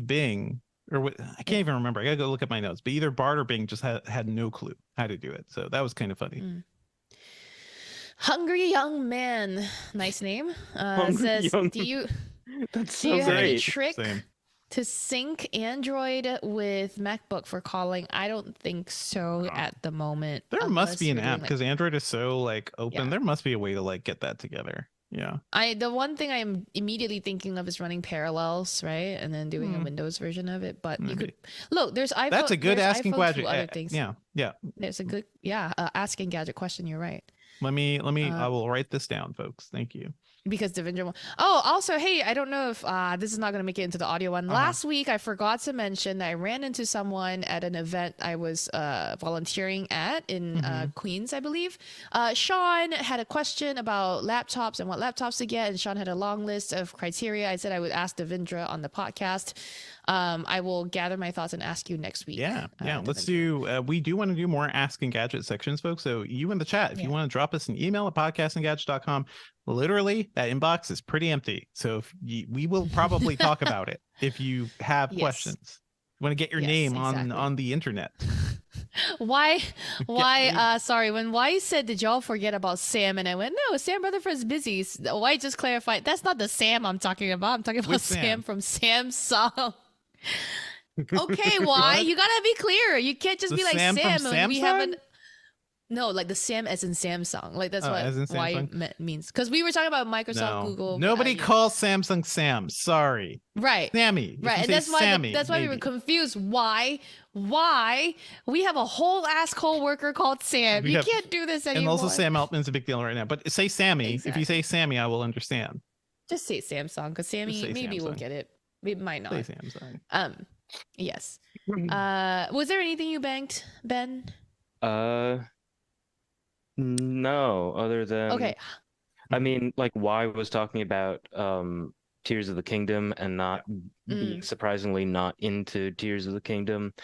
Bing, or what, I can't even remember. I gotta go look at my notes. But either Bart or Bing just had no clue how to do it. So that was kind of funny. Hungry Young Man, nice name. Says, do you That's so do you have any great. trick Same. to sync Android with MacBook for calling? I don't think so at the moment. There must be an unless you're app doing, because Android is so like open. Yeah. There must be a way to like get that together. Yeah. the one thing I'm immediately thinking of is running Parallels, right, and then doing a Windows version of it. But you could look. There's iPhone. That's a good there's asking iPhone question. to other things. Yeah. There's a good Ask Engadget question. You're right. Let me. I will write this down, folks. Thank you. Because Devindra. Oh, also, hey, I don't know if this is not going to make it into the audio one. Last week, I forgot to mention that I ran into someone at an event I was volunteering at in Queens, I believe. Sean had a question about laptops and what laptops to get, and Sean had a long list of criteria. I said I would ask Devindra on the podcast. I will gather my thoughts and ask you next week. Yeah. Let's do. We do want to do more Ask Engadget sections, folks. So you in the chat, if you want to drop us an email at podcastengadget.com, literally that inbox is pretty empty. So if we will probably talk about it if you have questions. You want to get your name on the internet. Why sorry, when Y said, did y'all forget about Sam, and I went, no, Sam Rutherford's busy. Y just clarified, that's not the Sam I'm talking about. I'm talking about Sam from Samsung. Okay, Y, you gotta be clear. You can't just be like Sam and we haven't. No, like the Sam as in Samsung. Like that's what Y means. Because we were talking about Microsoft, Google. Nobody calls Samsung Sam. Sorry. Right. Sammy. Right. And that's why we were confused. Why we have a whole ass co-worker called Sam. You can't do this anymore. And also Sam Altman's a big deal right now. But say Sammy. Exactly. If you say Sammy, I will understand. Just say Samsung, because Sammy maybe Samsung. We'll get it. We might not. Say Samsung. Yes. Was there anything you banked, Ben? No, other than okay. I mean, like Y was talking about Tears of the Kingdom and not being surprisingly not into Tears of the Kingdom.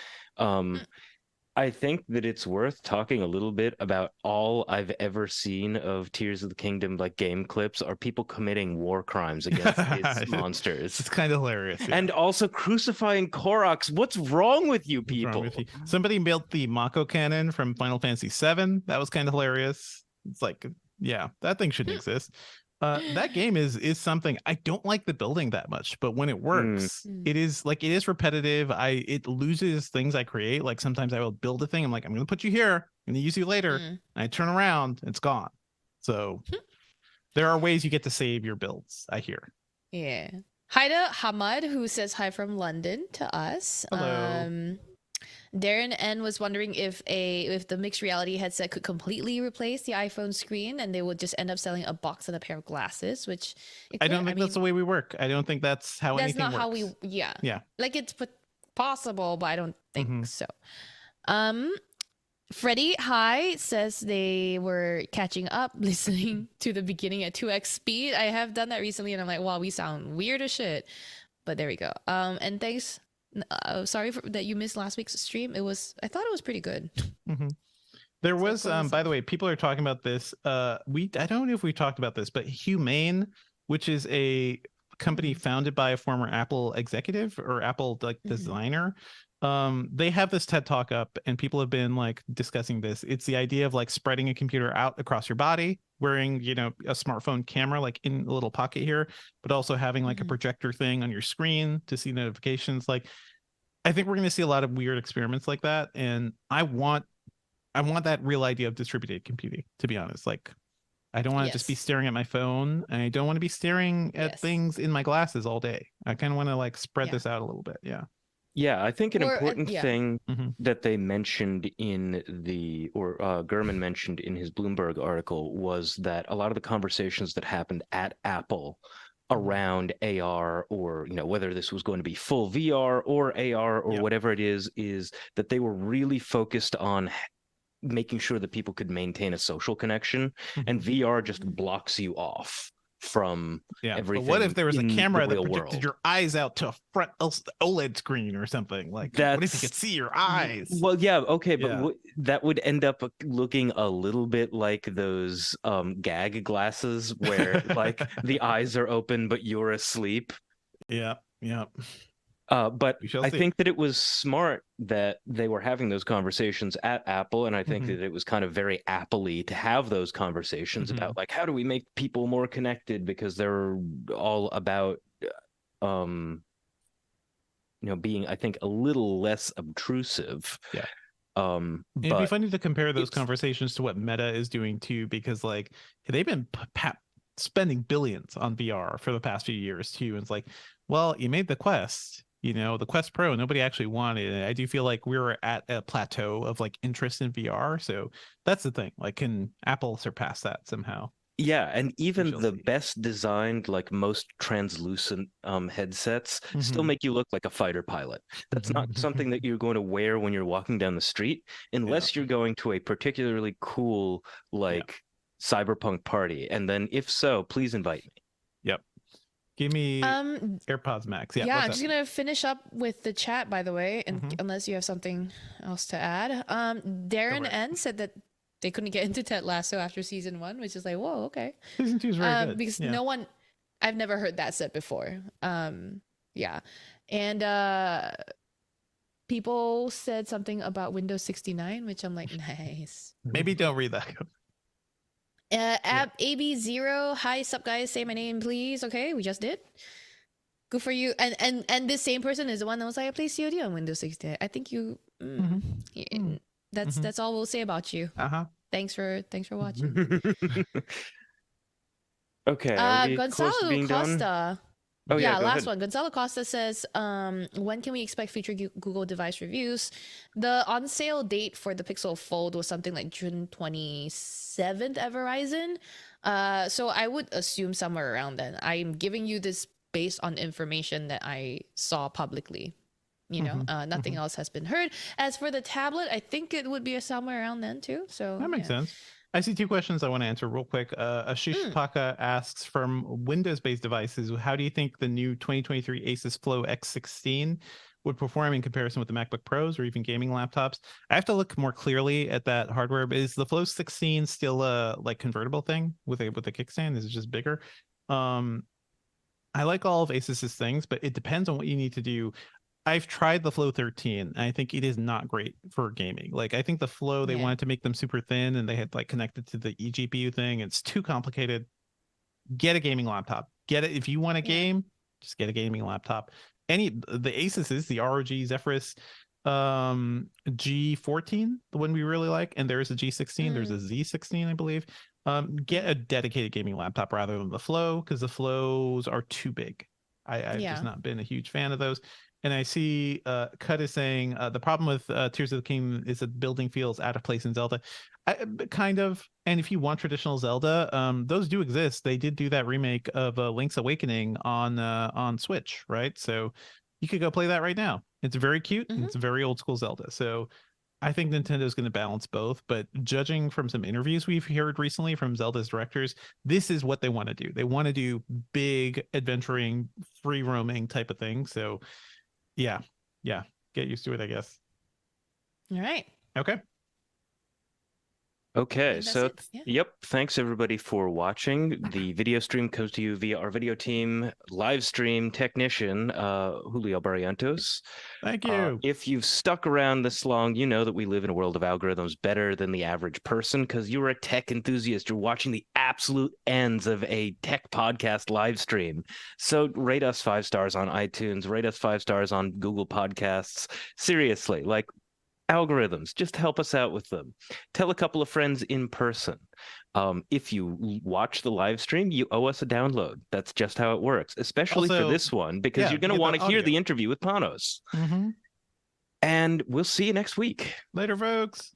I think that it's worth talking a little bit about all I've ever seen of Tears of the Kingdom, like game clips, are people committing war crimes against its monsters. It's kind of hilarious. Yeah. And also crucifying Koroks. What's wrong with you What's people? wrong with you? Somebody built the Mako cannon from Final Fantasy VII. That was kind of hilarious. It's like, yeah, that thing shouldn't exist. That game is something. I don't like the building that much, but when it works, it is repetitive. It loses things I create. Like sometimes I will build a thing. I'm like, I'm gonna put you here, I'm gonna use you later. And I turn around, it's gone. So there are ways you get to save your builds, I hear. Yeah. Hi to Hamad, who says hi from London to us. Hello. Darren N was wondering if the mixed reality headset could completely replace the iPhone screen and they would just end up selling a box and a pair of glasses, which I don't think that's the way we work. I don't think that's how anything works. That's not how we yeah. Like it's possible, but I don't think so. Freddie Hi says they were catching up listening to the beginning at 2x speed. I have done that recently and I'm like, wow, we sound weird as shit. But there we go. And thanks. Sorry that you missed last week's stream. I thought it was pretty good. There was by the way, people are talking about this. I don't know if we talked about this, but Humane, which is a company founded by a former Apple executive or Apple designer, they have this TED Talk up and people have been like discussing this. It's the idea of like spreading a computer out across your body, wearing, a smartphone camera like in a little pocket here, but also having like a projector thing on your screen to see notifications. Like, I think we're going to see a lot of weird experiments like that. And I want that real idea of distributed computing, to be honest. Like, I don't want to just be staring at my phone, and I don't want to be staring at things in my glasses all day. I kind of want to like spread this out a little bit. Yeah, I think an important thing that they mentioned in Gurman mentioned in his Bloomberg article was that a lot of the conversations that happened at Apple around AR, or whether this was going to be full VR or AR or whatever it is that they were really focused on making sure that people could maintain a social connection, and VR just blocks you off from everything. But what if there was a camera that projected your eyes out to a front OLED screen or something? Like, what if you could see your eyes? Well, yeah, okay, but that would end up looking a little bit like those gag glasses where like the eyes are open but you're asleep. Yeah. But I think that it was smart that they were having those conversations at Apple, and I think that it was kind of very Apple-y to have those conversations about like, how do we make people more connected, because they're all about being, I think, a little less obtrusive. It'd be funny to compare those conversations to what Meta is doing too, because like they've been spending billions on VR for the past few years too, and it's like, well, you made the Quest, the Quest Pro, nobody actually wanted it. I do feel like we're at a plateau of like interest in VR, so that's the thing. Like, can Apple surpass that somehow? Yeah, and even the best designed, like most translucent headsets still make you look like a fighter pilot. That's not something that you're going to wear when you're walking down the street, unless you're going to a particularly cool cyberpunk party. And then if so, please invite me. Give me AirPods Max. Yeah, I'm just gonna finish up with the chat, by the way, and unless you have something else to add. Darren N said that they couldn't get into Ted Lasso after season 1, which is like, whoa, okay. Season 2 is very good. Because I've never heard that said before. And people said something about Windows 69, which I'm like, nice. Maybe don't read that. AB0, hi, sup guys, say my name please. Okay, we just did. Good for you. And this same person is the one that was like, I play COD on Windows 68. I think you that's all we'll say about you. Thanks for watching. Okay, Gonzalo Costa done? Last one. Gonzalo Costa says, when can we expect future Google device reviews? The on sale date for the Pixel Fold was something like June 27th at Verizon. So I would assume somewhere around then. I'm giving you this based on information that I saw publicly. Nothing else has been heard. As for the tablet, I think it would be somewhere around then too. So that makes sense. I see 2 questions I want to answer real quick. Ashish Paka asks, from Windows-based devices, how do you think the new 2023 Asus Flow X16 would perform in comparison with the MacBook Pros or even gaming laptops. I have to look more clearly at that hardware. But is the Flow 16 still a like convertible thing with a kickstand? Is it just bigger? I like all of Asus's things, but it depends on what you need to do. I've tried the Flow 13. And I think it is not great for gaming. Like I think the Flow, they Yeah. wanted to make them super thin and they had like connected to the eGPU thing. It's too complicated. Get a gaming laptop. Get it if you want a Yeah. game, just get a gaming laptop. The Asus's, the ROG Zephyrus G14, the one we really like, and there's a G16, there's a Z16, I believe. Get a dedicated gaming laptop rather than the Flow, because the Flows are too big. I've Yeah. just not been a huge fan of those. And I see Cut is saying the problem with Tears of the Kingdom is that building feels out of place in Zelda. Kind of. And if you want traditional Zelda, those do exist. They did do that remake of Link's Awakening on Switch, right? So you could go play that right now. It's very cute. And Mhm. it's very old school Zelda. So I think Nintendo's going to balance both. But judging from some interviews we've heard recently from Zelda's directors, this is what they want to do. They want to do big adventuring, free roaming type of thing. So yeah, get used to it, I guess. All right. Okay. Okay, think that's so it, yeah. yep, thanks everybody for watching. The video stream comes to you via our video team live stream technician, Julio Barrientos. Thank you. If you've stuck around this long, you know that we live in a world of algorithms better than the average person because you're a tech enthusiast. You're watching the absolute ends of a tech podcast live stream. So rate us 5 stars on iTunes, rate us 5 stars on Google Podcasts. Seriously, like algorithms, just help us out with them. Tell a couple of friends in person. If you watch the live stream, you owe us a download. That's just how it works, especially Also, for this one, because yeah, you're going to get the want to hear audio. the interview with Panos. Mm-hmm. And we'll see you next week. Later, folks.